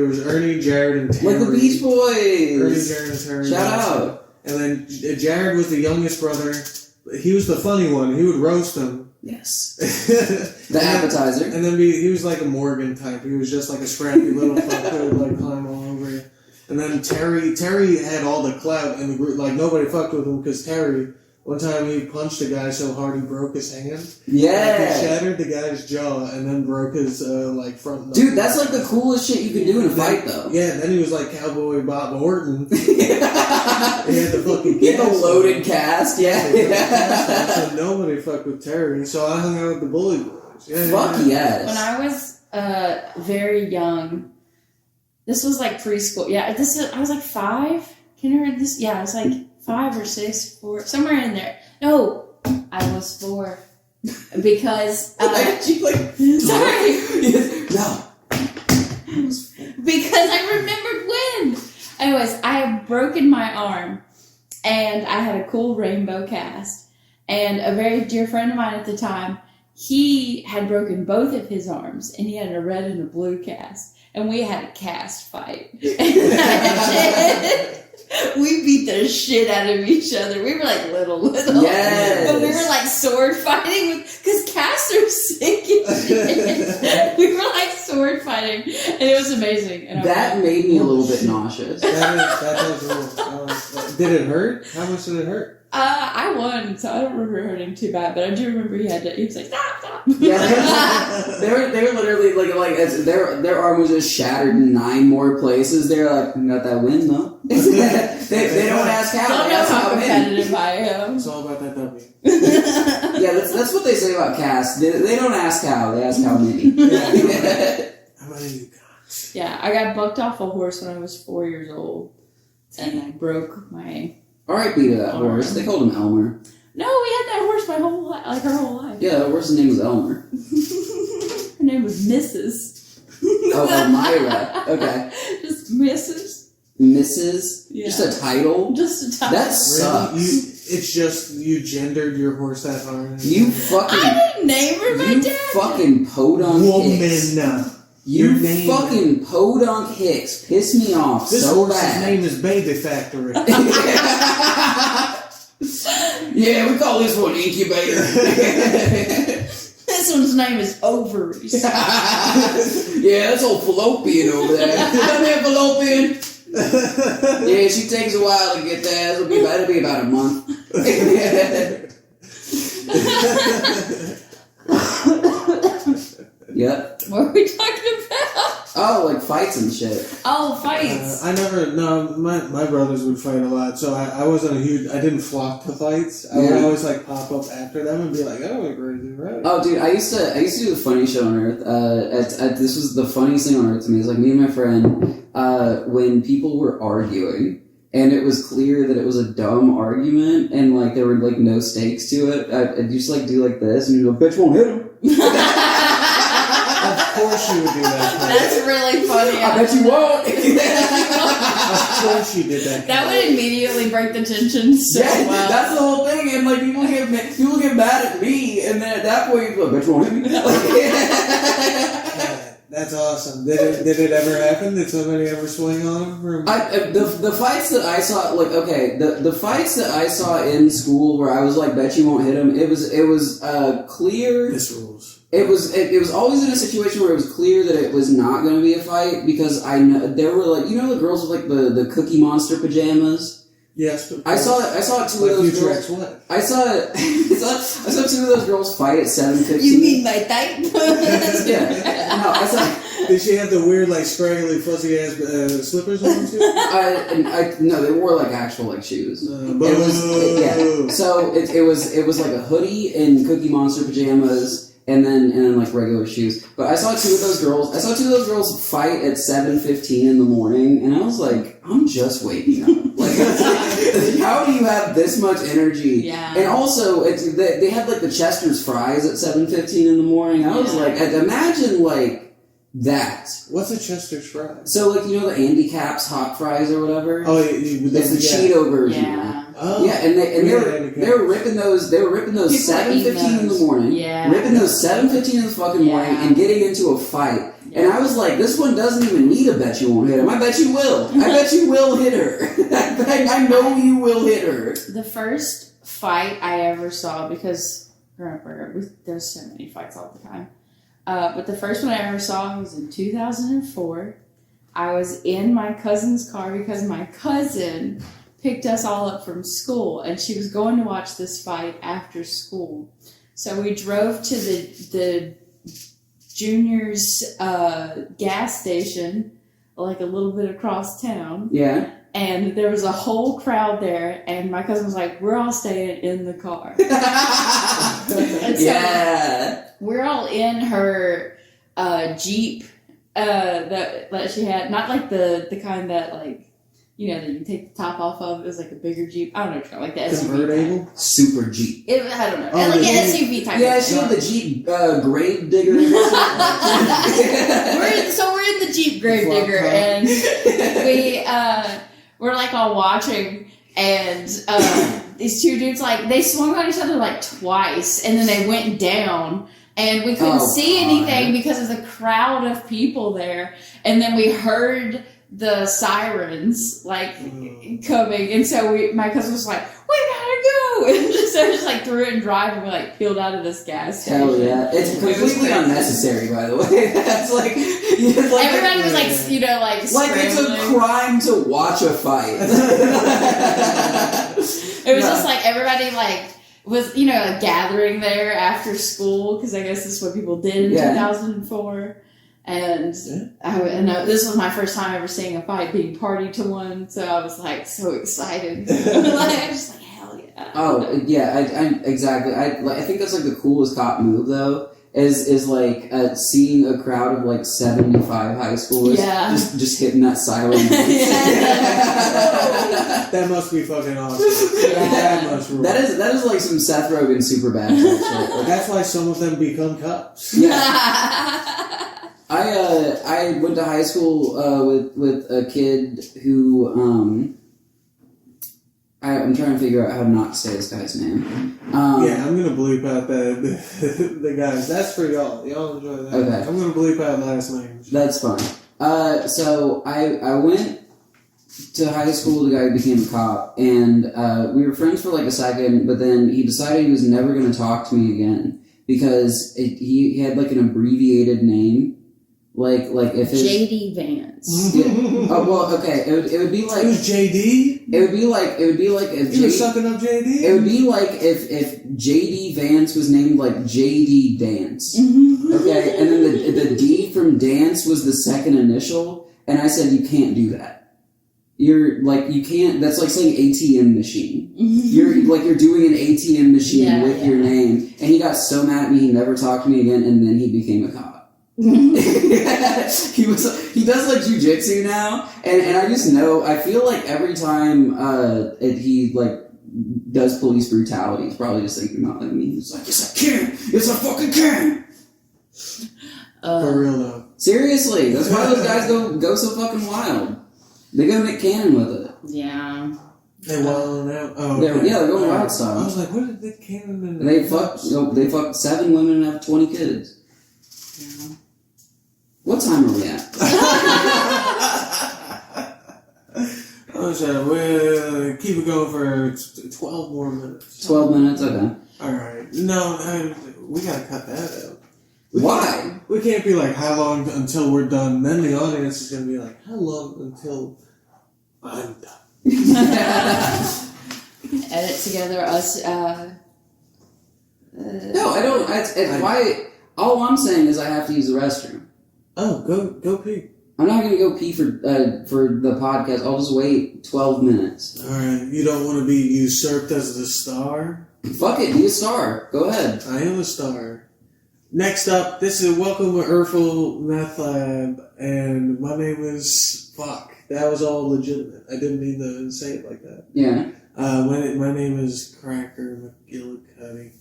was Ernie, Jared, and Terry. Like the Beach Ernie, Boys. Jared, and Terry. Shout Wilson. out. And then Jared was the youngest brother. He was the funny one. He would roast them. Yes. The The appetizer. And then he was like a Morgan type. He was just like a scrappy little fuck who would like climb all over you. And then Terry had all the clout in the group. Like nobody fucked with him because Terry, one time he punched a guy so hard he broke his hand. He Yeah. shattered the guy's jaw and then broke his like front nose. Dude, that's like the coolest shit you could do in a fight, though. Yeah, and then he was like Cowboy Bob Orton. He had the fucking Get the cast loaded on. cast, So yeah. nobody fucked with Terry. So I hung out with the bully boys. Yeah, Fuck When yes. I was very young, this was like preschool. Yeah, I was like 5. Can you read this? Yeah, I was like 5 or 6, 4, somewhere in there. No, I was 4 because She sorry, No. because I remembered when broken my arm, and I had a cool rainbow cast. And a very dear friend of mine at the time, he had broken both of his arms, and he had a red and a blue cast. And we had a cast fight. We beat the shit out of each other. We were like little. Yes. But we were like sword fighting because casts are sick and shit. We were like sword fighting, and it was amazing. And That made me a little bit nauseous. That was did it hurt? How much did it hurt? I won, so I don't remember it hurting too bad. But I do remember he was like, stop. Yeah, they were literally like their arm was just shattered in 9 more places. They're like, we got that win though. they don't ask how. Don't They know ask how how competitive I am. It's all about that W. Yeah, that's what they say about casts. They don't ask how. They ask how many. How many you got? Yeah, I got bucked off a horse when I was 4 years old, and I broke my. R.I.P. to that horse. They called him Elmer. No, we had that horse my whole life, like her whole life. Yeah, the horse's name was Elmer. Her name was Mrs. Oh, Elmira. Okay. Just Mrs. Mrs. Yeah. Just a title. Just a title. That sucks. It's just you gendered your horse that hard. You fucking. I didn't name her. My You dad. fucking podunk Hicks. woman. You Your name- fucking podunk Hicks piss me off This so horse's bad. name is Baby Factory. Yeah, we call this one incubator. This one's name is Ovaries. Yeah, that's old fallopian over there. Come here, fallopian. Yeah, she takes a while to get there. It'll be about a month. Yep. What are we talking about? Oh, like fights and shit. Oh, fights. My brothers would fight a lot, so I wasn't I didn't flock to fights. I would Yeah. always like pop up after them and be like, oh, we're going to do right. Oh, dude, I used to do the funny show on Earth. This was the funniest thing on Earth to me. It was like me and my friend, when people were arguing, and it was clear that it was a dumb argument, and like there were like no stakes to it. I'd just like do like this, and you'd go, "Bitch won't hit him." Of course you would do that. That's really funny. I bet you won't. Of course you did that. That would immediately break the tension so Yeah, well. that's the whole thing, and like people get mad at me, and then at that point you go, "Bitch won't hit me." That's awesome. Did it ever happen? Did somebody ever swing on him? The fights that I saw, like, okay, the fights that I saw in school where I was like, "Bet you won't hit him." It was clear. This rules. It was always in a situation where it was clear that it was not going to be a fight because I know there were like, you know, the girls with like the Cookie Monster pajamas. Yes, but I saw two of those Future girls. X what? I saw 2 of those girls fight at 7:15. You mean my type? Yeah. No, I saw. Did she have the weird, like, scraggly, fuzzy ass slippers on too? No, they wore like actual like shoes. Boo. Yeah. So it was like a hoodie and Cookie Monster pajamas. And then like regular shoes. But I saw 2 of those girls fight at 7:15 in the morning, and I was like, I'm just waking up. Like, how do you have this much energy? Yeah. And also, they had like the Chester's fries at 7:15 in the morning. I was like, imagine like that. What's a Chester's fry? So like, you know the Andy Caps hot fries or whatever. Oh, it's the Cheeto version. Yeah. Oh. Yeah, and they were ripping those. They were ripping those People are eating 7:15 in the those. morning. Yeah. Ripping those 7:15 in the fucking morning Yeah. and getting into a fight. Yeah. And I was like, this one doesn't even need a bet you won't hit him. I bet you will. I bet you will hit her. I know you will hit her. The first fight I ever saw, because remember, there's so many fights all the time. But the first one I ever saw was in 2004. I was in my cousin's car because my cousin picked us all up from school, and she was going to watch this fight after school. So we drove to the juniors gas station, like a little bit across town. Yeah. And there was a whole crowd there, and my cousin was like, "We're all staying in the car." And so Yeah. we're all in her Jeep that she had, not like the kind that, like, you know, that you take the top off of. It was like a bigger Jeep. I don't know what you call it, like the SUV. Convertible? Super Jeep. I don't know. Oh, like the an Jeep. SUV type Yeah, of she thing. had the Jeep grave digger. we're in the Jeep Gravedigger, Flop top. and we're like all watching, and these two dudes like they swung on each other like twice, and then they went down. And we couldn't see anything because of the crowd of people there. And then we heard the sirens like coming, and so my cousin was like, "We gotta go!" And so just like threw it in drive, and we like peeled out of this gas station. Hell yeah! It's completely unnecessary, by the way. That's like everybody was like, like it's a crime to watch a fight. It was just like everybody like was gathering there after school because I guess this is what people did in 2004. And this was my first time ever seeing a fight being party to one, so I was like so excited. I was just like, hell yeah. Oh yeah, I exactly. I think that's like the coolest cop move though. Is like seeing a crowd of like 75 high schoolers just hitting that silent. That must be fucking awesome. That must rule. That is like some Seth Rogen Superbad shit. Like, that's why some of them become cops. Yeah. I went to high school with a kid who I'm trying to figure out how to not say this guy's name. I'm gonna bleep out the guys. That's for y'all. Y'all enjoy that. Okay. I'm gonna bleep out last names. That's fine. So I went to high school with the guy who became a cop, and we were friends for like a second, but then he decided he was never going to talk to me again because he had like an abbreviated name. Like if it's JD Vance. Yeah. Oh well, okay. It would be like it was JD. It would be like if you were sucking up JD. It would be like if JD Vance was named like JD Dance. Okay, and then the D from Dance was the second initial, and I said you can't do that. You're like you can't. That's like saying ATM machine. You're doing an ATM machine with your name, and he got so mad at me he never talked to me again, and then he became a cop. He does like jujitsu now, and I just know I feel like every time he like does police brutality, he's probably just thinking about like me. He's like, "Yes, I can. Yes, I fucking can." For real though. Seriously, that's why those guys go so fucking wild. They go Nick Cannon with it. Yeah. They wilding out. Oh, okay. They're going wild style. I was like, what did Nick Cannon and they fucked 7 women and have 20 kids. Yeah. What time are we at? Oh, so we'll keep it going for 12 more minutes. 12 minutes, okay. Alright. No, we gotta cut that out. Why? We can't be like, how long until we're done? Then the audience is gonna be like, how long until I'm done? Edit together us, No, I don't. Why? All I'm saying is I have to use the restroom. Oh, go pee. I'm not going to go pee for the podcast. I'll just wait 12 minutes. Alright, you don't want to be usurped as the star? Fuck it, be a star. Go ahead. I am a star. Next up, this is Welcome to Urfel Meth Lab, and my name is... Fuck, that was all legitimate. I didn't mean to say it like that. Yeah. My name is Cracker McGillicuddy.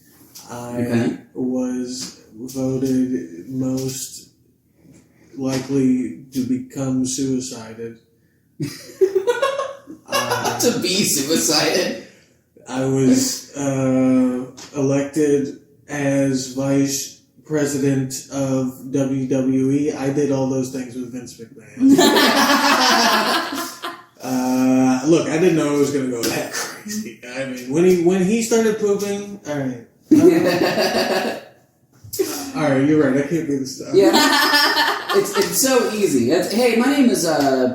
I was voted most likely to become suicided. To be suicided. I was elected as vice president of WWE. I did all those things with Vince McMahon. Look, I didn't know it was going to go that crazy. I mean, when he started pooping, all right. All right, you're right. I can't do this stuff. Yeah, it's so easy. Hey, my name is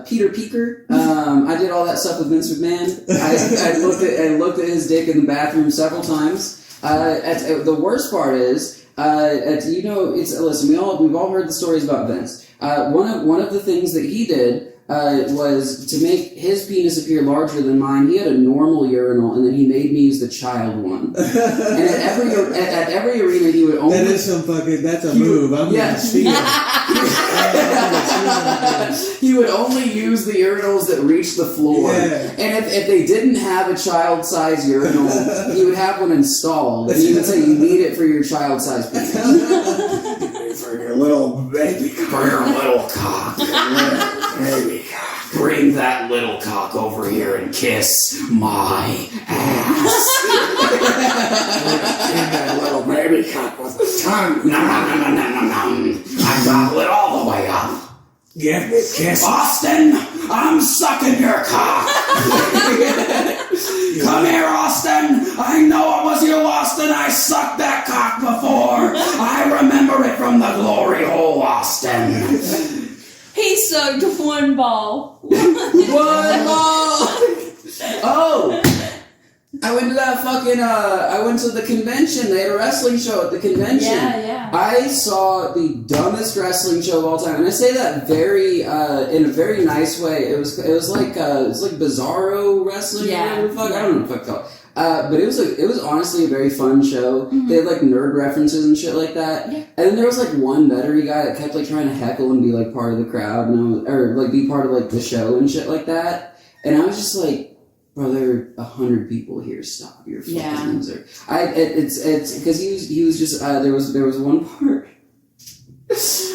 Peter Peeker. I did all that stuff with Vince McMahon. I looked at his dick in the bathroom several times. The worst part is, listen. We've all heard the stories about Vince. One of the things that he did was to make his penis appear larger than mine. He had a normal urinal, and then he made me use the child one. And at every arena, he would only... That's a move. I'm going to steal it. He would only use the urinals that reached the floor. Yeah. And if they didn't have a child-size urinal, he would have one installed. And he would say, you need it for your child-size penis. For your little baby. For your little cock. Baby cock. Bring that little cock over here and kiss my ass. And that little baby cock with the tongue. Nom, nom, nom, nom, nom, nom, nom. I gobble it all the way up. Give me a kiss. Austin, I'm sucking your cock. Come here, Austin. I know it was you, Austin. I sucked that cock before. I remember it from the glory hole, Austin. He sucked one ball. One ball. Oh. I went to that fucking, I went to the convention. They had a wrestling show at the convention. Yeah. I saw the dumbest wrestling show of all time, and I say that very, in a very nice way. It was like Bizarro wrestling. Yeah. Whatever the fuck. I don't know what the fuck it's called. But it was honestly a very fun show. Mm-hmm. They had like nerd references and shit like that. Yeah. And then there was like one veterinary guy that kept like trying to heckle and be like part of the crowd, or like be part of like the show and shit like that. And I was just like, bro, there are 100 people here. Stop, you're a fucking loser. It's because he was just there was one part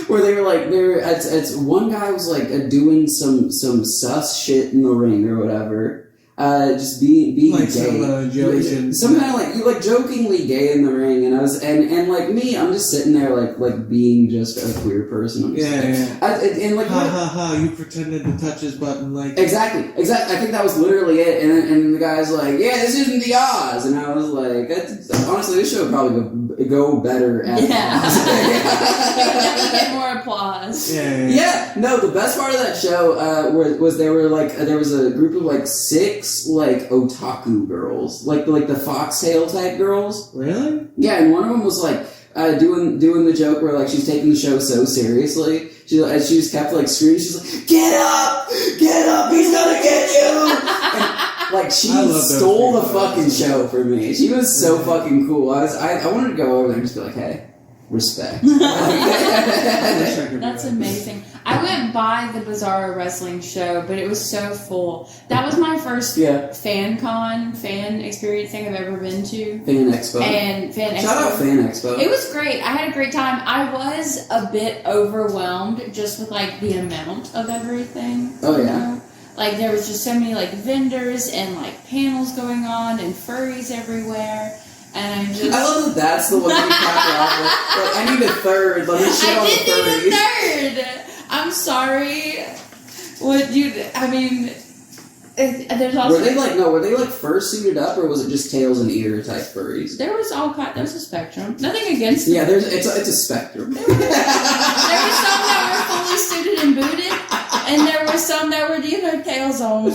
where they were like it's one guy was like doing some sus shit in the ring or whatever. Just being like gay, some kind of like jokingly gay in the ring, and I was and like me, I'm just sitting there like being just a queer person. I'm just and like ha ha ha, you pretended to touch his button like exactly. I think that was literally it, and the guy's like, yeah, this isn't the Oz, and I was like, honestly, this show would probably go better at Yeah. Oz. Definitely get more applause. Yeah, no, the best part of that show was there was a group of like 6 like otaku girls, like the foxtail type girls. Really? Yeah, and one of them was like doing the joke where like she's taking the show so seriously. She just kept like screaming. She's like, get up, he's gonna get you. And, like she stole the fucking show for me. She was so fucking cool. I wanted to go over there and just be like, hey, respect. That's amazing. I went by the Bizarro wrestling show, but it was so full. That was my first fan experience thing I've ever been to. Fan Expo. And Fan Expo. Shout out Fan Expo. It was great. I had a great time. I was a bit overwhelmed just with like the amount of everything. Oh yeah. You know? Like there was just so many like vendors and like panels going on and furries everywhere. And I love that that's the one you cap her off with. Like, I need a third. Let me shit on the furries. I didn't need a third. I'm sorry. There's also... Were they like fursuited up, or was it just tails and ear type furries? There was all kind. There was a spectrum. Nothing against them. Yeah, it's a spectrum. There were some that were fully suited and booted, and there were some that were tails only.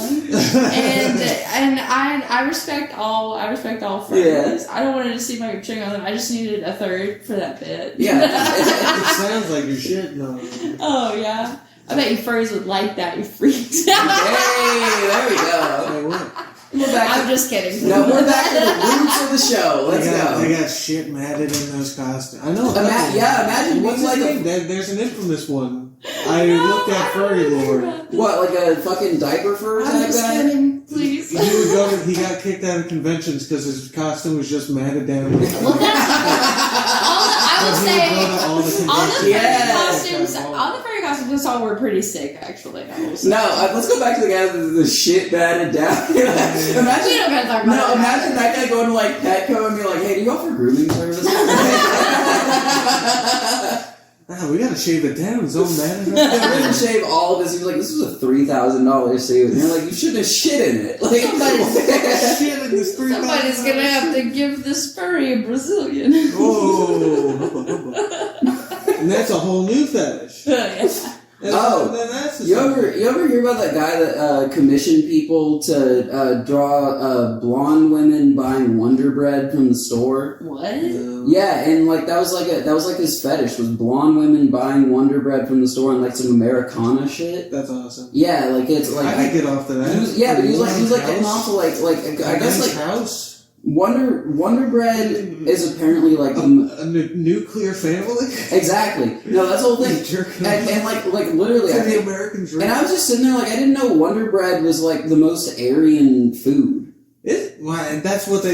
And I respect all. I respect all furries. I don't want to see my chewing on them. I just needed a third for that bit. Yeah. It sounds like you're shitting on it. Oh yeah. I bet you furries would like that, you freaks. Hey, there we go. Hey, what? I'm just kidding. No, we're back to the roots of the show. Let's go. They got shit matted in those costumes. I know. Imagine what's being like there's an infamous one. I looked at Furry Lord. What, like a fucking diaper fur I'm type just guy? kidding, please. He got kicked out of conventions because his costume was just matted down. Well, that's I will say all the furry costumes I saw were pretty sick, actually. No, let's go back to the guy with the shit batted down. Imagine that guy going to like Petco and be like, hey, do you offer grooming services? We gotta shave it down. It's all matted up. We're gonna shave all of this. He was like, this was a $3,000 suit. And you're like, you shouldn't have shit in it. Like, shit in this $3,000. Somebody's gonna have to give this furry a Brazilian. Whoa. And that's a whole new fetish. You ever hear about that guy that commissioned people to draw blonde women buying Wonder Bread from the store? What? Yeah, and like that was like his fetish was blonde women buying Wonder Bread from the store and like some Americana shit. That's awesome. Yeah, like it's like I could get off to that. He was getting off to like I guess like house. Wonder Bread is apparently like a nuclear family. Exactly. No, that's the whole thing. And like literally, the American dream. And I was just sitting there like I didn't know Wonder Bread was like the most Aryan food. That's what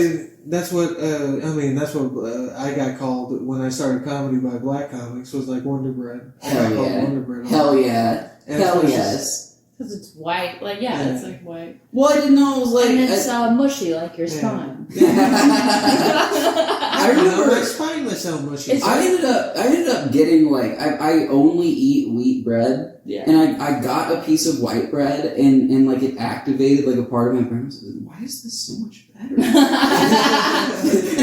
I got called when I started comedy by black comics was like Wonder Bread. Hell yeah. Wonder Bread. Hell yeah. And Hell yes. Because it's white. Like, yeah, it's like white. Well, I didn't know it was like. And it's mushy like your spine. I remember my spine was so mushy. I ended up getting like I only eat wheat bread, Yeah. and I got a piece of white bread, and like it activated like a part of my brain. I was like, why is this so much better? And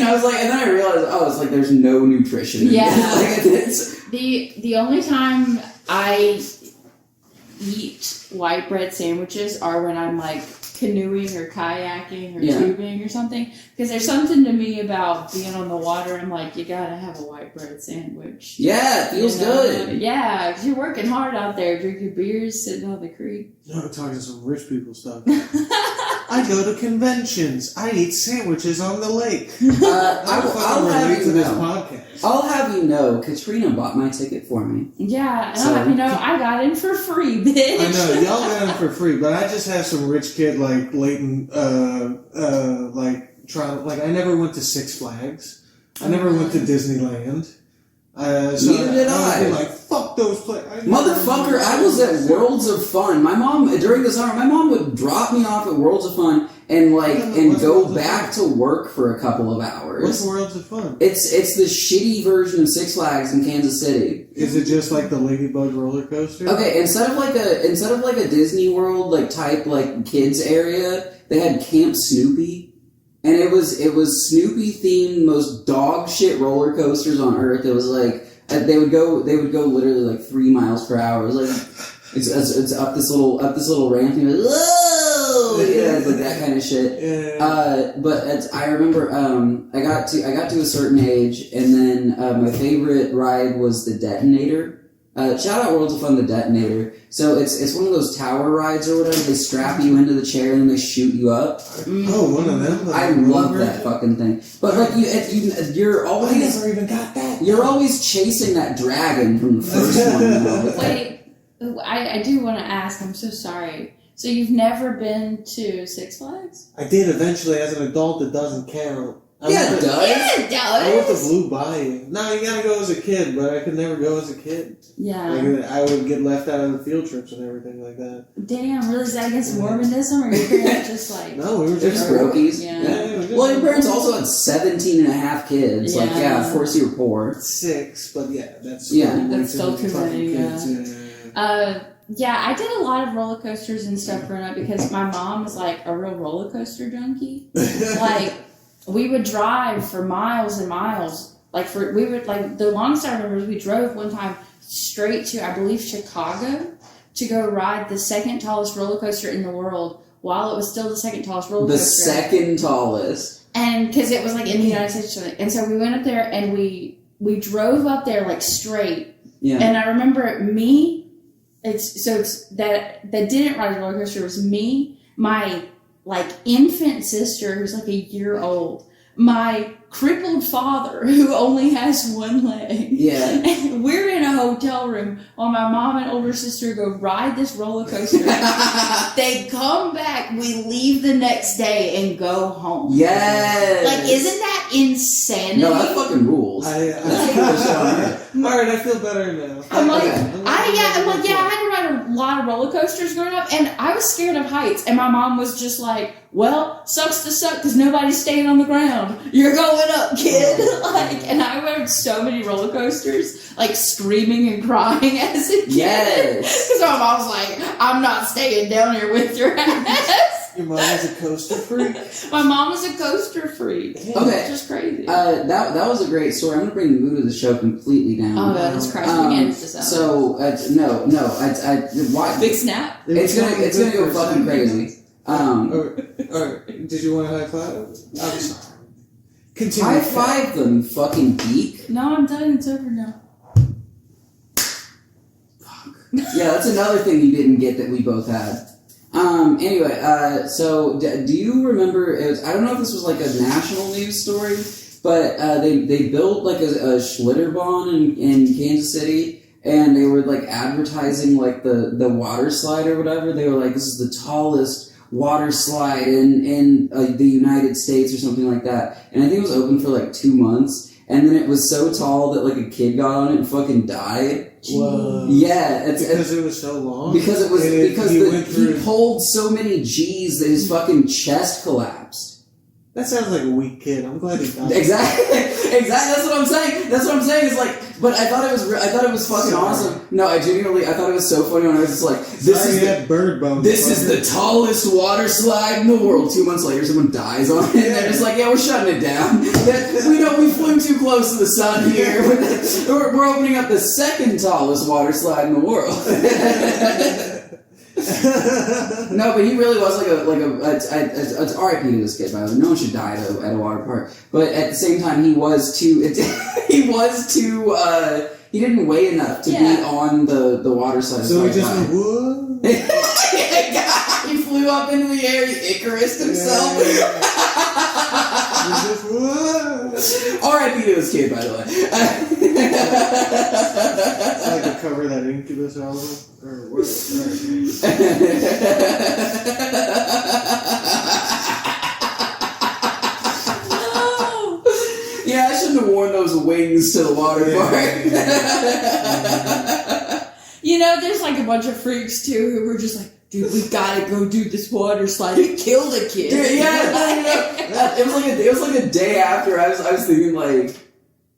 I was like, and then I realized, oh, it's like there's no nutrition. In Yeah. it. Like, it's, The only time I eat white bread sandwiches are when I'm like canoeing or kayaking or tubing or something. Because there's something to me about being on the water. I'm like, you gotta have a white bread sandwich. yeah, it feels good. Yeah, because you're working hard out there, drinking beers, sitting on the creek. No, I'm talking some rich people stuff. I go to conventions. I eat sandwiches on the lake. I'll have relate you to this know. podcast. I'll have you know, Katrina bought my ticket for me. Yeah, and So- I'll have you know, I got in for free, bitch. I know y'all got them for free, but I just have some rich kid like Leighton, like trying. Like I never went to Six Flags. I never went to Disneyland. So Neither did I. I. Was like fuck those places. Motherfucker, I was at Worlds of Fun. My mom, during the summer, my mom would drop me off at Worlds of Fun and What's go Worlds of back to work for a couple of hours. What's Worlds of Fun? It's the shitty version of Six Flags in Kansas City. Is it just like the Ladybug roller coaster? Okay, instead of like a Disney World like type like kids area, they had Camp Snoopy, and it was Snoopy themed, most dog shit roller coasters on earth. It was like they would go literally like 3 miles per hour. It was like it's up this little ramp, and you're like, whoa, yeah, it's like that kind of shit. Yeah. But I remember I got to a certain age, and then my favorite ride was the Detonator. Shout out Worlds of Fun, the Detonator. So it's one of those tower rides or whatever. They strap you into the chair and then they shoot you up. Oh, one of them. I love that fucking thing. But like you're I always never even got that. you're always chasing that dragon from the first one. You know? Wait, I do want to ask, I'm so sorry. So you've never been to Six Flags? I did eventually as an adult. It doesn't count. Yeah, it does. Yeah, it I went to does. Blue Bayou. No, you gotta go as a kid, but I could never go as a kid. Yeah. Like, I would get left out of the field trips and everything like that. Damn, really? Is that against Mormonism, or your parents just like... No, we were They're just brokies. Yeah. Yeah, we were just Well, your parents also had 17 and a half kids. Like, Yeah. yeah, of course you were poor. 6, but yeah, that's Yeah. way That's still many too fucking many, kids. Yeah. Yeah, I did a lot of roller coasters and stuff growing up because my mom was like a real roller coaster junkie. Like, we would drive for miles and miles. The longest I remember is we drove one time straight to, I believe, Chicago to go ride the second tallest roller coaster in the world while it was still the second tallest roller The coaster. second tallest. And because it was like in the United States. And so we went up there and we drove up there like straight. Yeah. And I remember that didn't ride a roller coaster. It was me, my like infant sister who's like a year old, my crippled father who only has one leg. Yeah. And we're in a hotel room while my mom and older sister go ride this roller coaster. They come back, we leave the next day and go home. Yes. Like, isn't that insanity? No, that fucking rules. Alright, I feel better now. I'm like, Okay. I had to ride a lot of roller coasters growing up, and I was scared of heights. And my mom was just like, "Well, sucks to suck because nobody's staying on the ground. You're going up, kid." And I rode so many roller coasters, like screaming and crying as a kid. Yes. Because my mom was like, "I'm not staying down here with your ass." Your mom is a coaster freak? My mom is a coaster freak. Okay. It's just crazy. That was a great story. I'm gonna bring the mood of the show completely down. Oh god, it's crashing again. So why? Big snap. It's gonna go fucking crazy. Alright, did you want a high five? I'm sorry. Continue. High five them, you fucking geek. No, I'm done. It's over now. Yeah, that's another thing you didn't get that we both had. Anyway, so do you remember? I don't know if this was like a national news story, but they built like a Schlitterbahn in Kansas City, and they were like advertising like the water slide or whatever. They were like, "This is the tallest water slide in the United States" or something like that. And I think it was open for like 2 months. and then it was so tall that like a kid got on it and fucking died. Whoa. Yeah, Because it was so long? because it was And because he the, went he through- pulled so many G's that his fucking chest collapsed. That sounds like a weak kid. I'm glad he died. Exactly. That's what I'm saying. That's what I'm saying. Is like, but I thought it was fucking Sorry. awesome. No, I thought it was so funny when I was just like, this Sorry, is you the, had bird bones. this is the tallest water slide in the world. 2 months later, someone dies on it, and they're just like, yeah, we're shutting it down. We flew too close to the sun here. We're opening up the second tallest water slide in the world. No, but he really was it's RIP to this kid, by the way. No one should die at a water park. But at the same time, he didn't weigh enough to be on the water slide. So he It's just like, went, whoa. he flew up into the air, he Icarus himself. He just, whoa. RIP to this kid, by the way. It's like to cover that Incubus album. Or what? No. Yeah, I shouldn't have worn those wings to the water park. You know, there's like a bunch of freaks too who were just like, dude, we gotta go do this water slide. It killed a kid. Dude, yeah, it was like a day after I was thinking like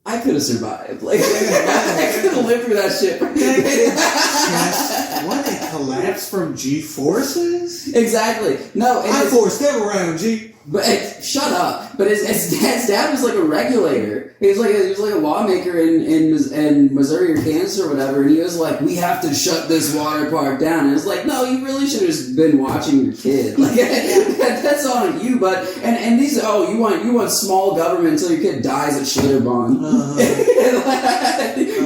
I could have survived. Like I could have lived through that shit. What, they collapsed from G-forces? Exactly. No, and I forced them around, G. but shut up. But his dad was like a regulator. He was like a lawmaker in Missouri or Kansas or whatever, and he was like, we have to shut this water park down. And it's like, no, you really should have just been watching your kid. Like that's on you. But and these you want small government until your kid dies at Schlitterbahn.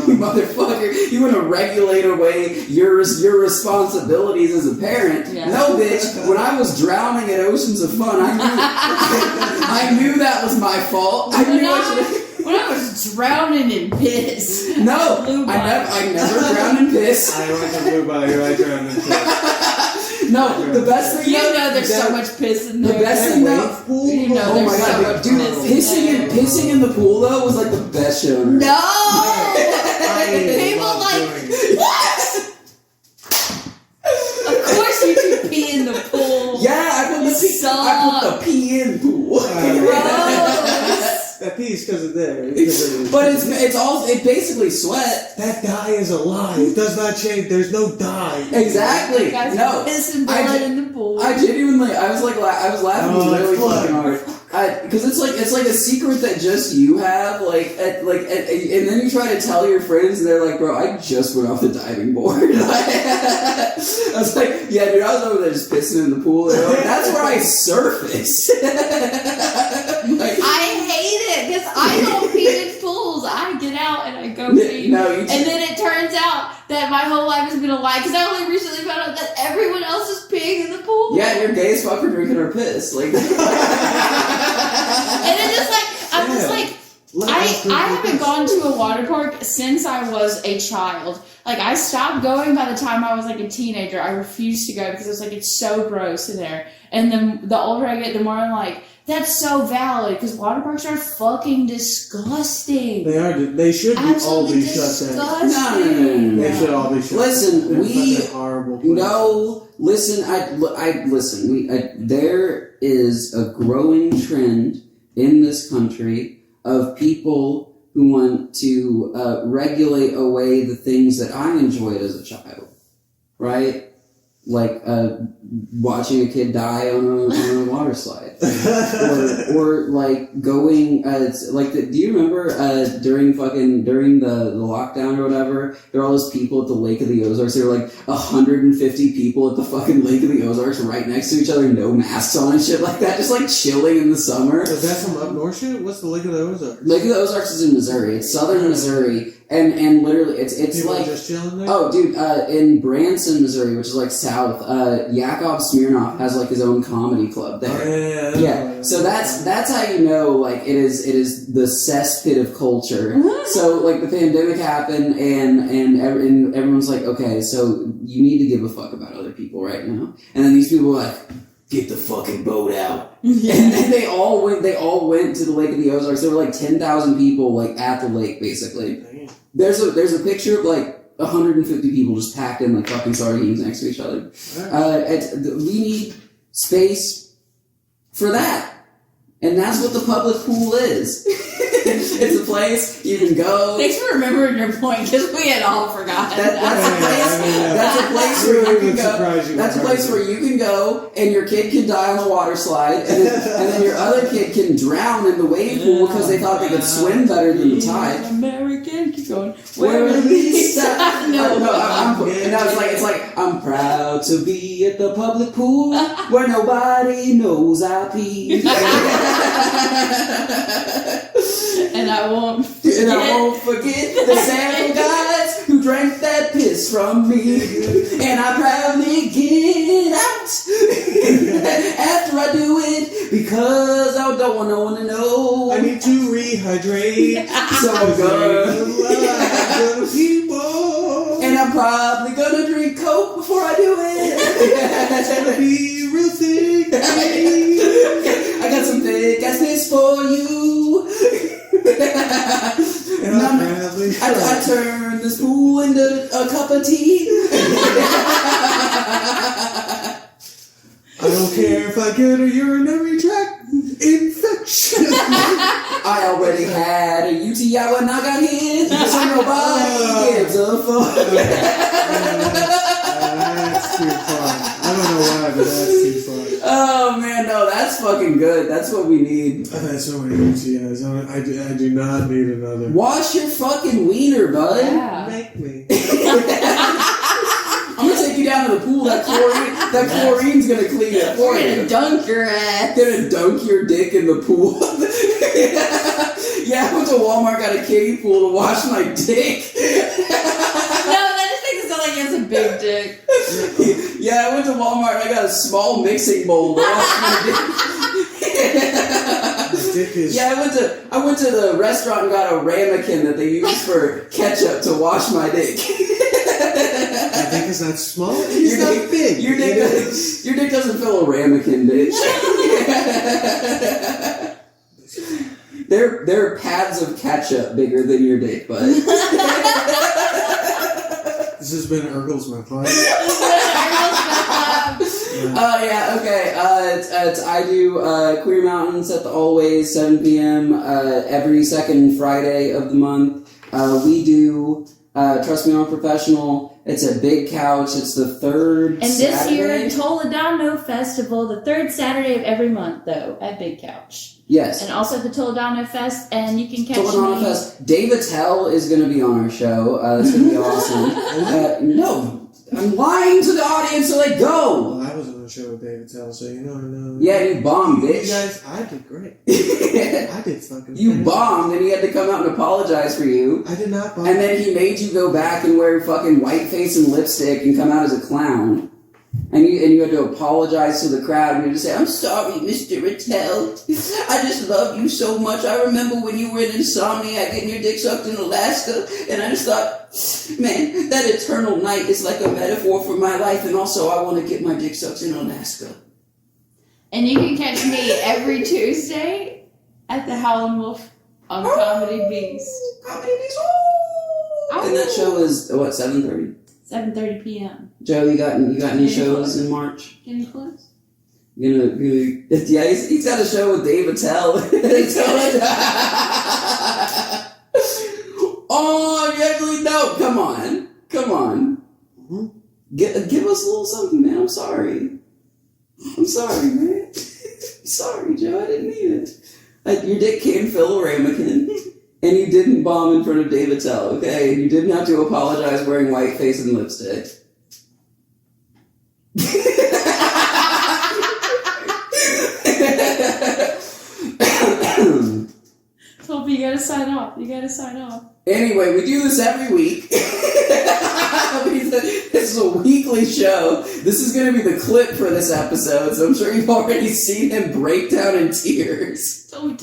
You motherfucker, you want to regulate away your responsibilities as a parent. Yeah. No, bitch. When I was drowning at Oceans of Fun, I knew that was my fault. When I was drowning in piss. No, Blue I never drowned in piss. I went to Blue Bayou, I drowned in piss. No, the best thing You know there's so much piss in The there. best thing though, Pool? You know oh there's my so god, much dude, piss in pissing in the pool though was like the best show. on earth. No! I People love like, doing it. what? Of course you can pee in the pool. Yeah, I put the pee in pool. Gross. That piece because of there. But it's basically sweat. That dye is a lie. It does not change. There's no dye. Exactly. You guys No, piss and I blood ju- in the pool. I genuinely, I was laughing Oh, really it's fun. fucking hard. Because it's like a secret that just you have, and then you try to tell your friends, and they're like, "Bro, I just went off the diving board." I was like, "Yeah, dude, I was over there just pissing in the pool." And they're like, that's where I surface. Like, I hate it because I don't pee in pools. I get out and I go pee. no, you And then it turns out that my whole life has been a lie because I only recently found out that everyone else is peeing in the pool. yeah, you're gay as fuck for drinking our piss. Like, And it's just like, I'm just like, I haven't gone to a water park since I was a child. Like, I stopped going by the time I was like a teenager. I refused to go because I was like, it's so gross in there. And then the older I get, the more I'm like, that's so valid because water parks are fucking disgusting. They are. They should all Absolutely be shut down. disgusting. No. They should all be shut Listen, down. we- They're fucking horrible. places. no, listen, there is a growing trend in this country of people who want to regulate away the things that I enjoyed as a child, right? Like watching a kid die on a water slide, or like going. Do you remember during the lockdown or whatever? There were all those people at the Lake of the Ozarks. There were like 150 people at the fucking Lake of the Ozarks right next to each other, no masks on and shit like that, just like chilling in the summer. Is that some up north shit? What's the Lake of the Ozarks? Lake of the Ozarks is in Missouri. It's southern Missouri, and literally it's People like. just chilling there. Oh, dude, in Branson, Missouri, which is like south, Yakov Smirnoff has like his own comedy club there. Oh, Yeah, so that's how you know, like, it is the cesspit of culture. So like the pandemic happened, and everyone's like, okay, so you need to give a fuck about other people right now. And then these people were like, get the fucking boat out. And then they all went to the Lake of the Ozarks. There were like 10,000 people like at the lake, basically. Damn. There's a picture of like 150 people just packed in like fucking sardines next to each other. We need space for that. And that's what the public pool is. It's a place you can go. Thanks for remembering your point, because we had all forgotten. That's a place where you can go. That's a place where you can go, and your kid can die on the water slide, and then your other kid can drown in the wave pool because they thought they could swim better than the tide. American, keep going. Where we stop? No, it's like I'm proud to be at the public pool where nobody knows I pee. And I won't forget the sample guys who drank that piss from me. And I proudly get out after I do it because I don't want no one to know. I need to rehydrate. So I'm gonna people. And I'm probably gonna drink Coke before I do it. It's gonna be real thick. I got some thick ass piss for you. And I turn this pool into a cup of tea. I don't care if I get a urinary tract infection. I already had a UTI when I got hit, so nobody gives a fuck. That's too fun. I don't know why, but that's too fun. Oh man, no, that's fucking good. That's what we need. I've had so many UTIs. I do not need another. Wash your fucking wiener, bud. Yeah. Make me. I'm gonna take you down to the pool. That chlorine's gonna clean it for We're you. gonna dunk your ass. Gonna dunk your dick in the pool. Yeah, I went to Walmart, got a kiddie pool to wash my dick. No, that just makes it sound like it's a big dick. Yeah, I went to Walmart and I got a small mixing bowl to wash my dick. My dick is. Yeah, I went to the restaurant and got a ramekin that they use for ketchup to wash my dick. My dick is not small. It's not big. Your dick doesn't fill a ramekin, bitch. They're pads of ketchup bigger than your dick, bud. This has been Urkel's My Club. Yeah, okay. I do Queer Mountains at the Always, 7 p.m. Every second Friday of the month. We do Trust Me I'm Professional. It's a big couch. It's the third And this Saturday. year, Toledano Festival, the third Saturday of every month, though, at Big Couch. Yes. And also the Toledano Fest, and you can catch Toledano me. Fest. Dave Attell is going to be on our show. That's going to be awesome. No, I'm lying to the audience so they go. Well, I was on the show with David Tell, so you know. Yeah, you bombed, You bitch. guys, I did great. I did fucking. You fantastic. bombed, and he had to come out and apologize for you. I did not bomb. And then he made you go back and wear fucking white face and lipstick and come out as a clown. And you had to apologize to the crowd and you had to say, I'm sorry, Mr. Rattel. I just love you so much. I remember when you were in Insomniac getting your dick sucked in Alaska, and I just thought, man, that eternal night is like a metaphor for my life, and also I want to get my dick sucked in Alaska. And you can catch me every Tuesday at the Howlin' Wolf on Comedy Beast. Comedy Beast. And that show is, what, 7:30? 7:30 p.m. Joe, you got any shows in March? Getting close? Yeah, he's got a show with Dave Attell. Oh, you actually no! Come on. Mhm. Give us a little something, man. I'm sorry, man. Sorry, Joe. I didn't mean it. Like, your dick can fill a ramekin, and you didn't bomb in front of Dave Attell, okay? And you didn't have to apologize wearing white face and lipstick. Toby, you gotta sign off. Anyway, we do this every week. This is a weekly show. This is going to be the clip for this episode, so I'm sure you've already seen him break down in tears. Toby,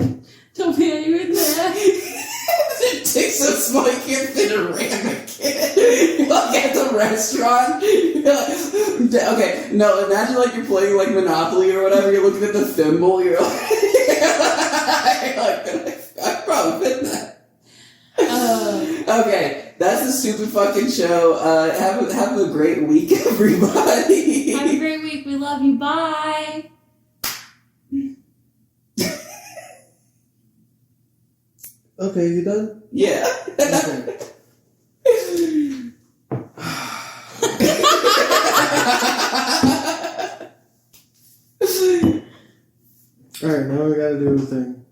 are you in there? It takes so small you can't fit a ramekin. Like at the restaurant, Okay, no, imagine like you're playing like Monopoly or whatever, you're looking at the thimble, you're like, I probably fit that. Okay, that's the stupid fucking show. Have a great week, everybody. Have a great week. We love you. Bye. Okay, you done? Yeah. Okay. Alright, now we gotta do a thing.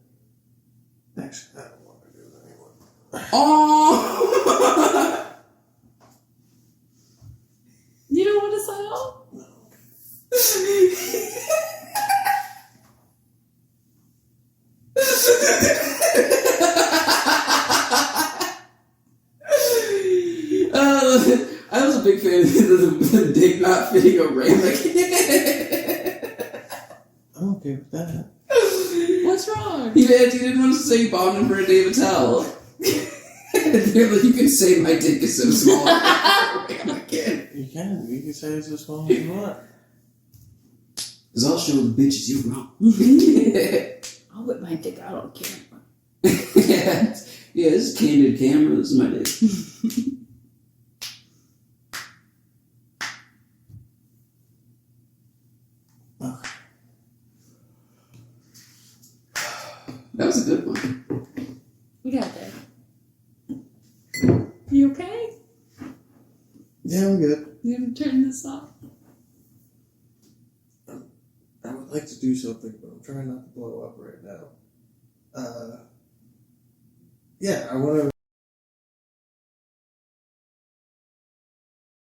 Actually, I don't want to do it anymore. Oh. You don't want to sign off? I was a big fan of the dick not fitting a ramekin. I'm okay with that. What's wrong? He didn't want to say bombing for a Dave Attell. You can say my dick is so small. Ramekin. You can say it's as small as you want. Because I'll show the bitches you're wrong. I'll whip my dick out on camera. Yeah, this is candid camera. This is my dick. That was a good one. We got that. You okay? Yeah, I'm good. You gonna turn this off? I would like to do something, but I'm trying not to blow up right now. Yeah, I want to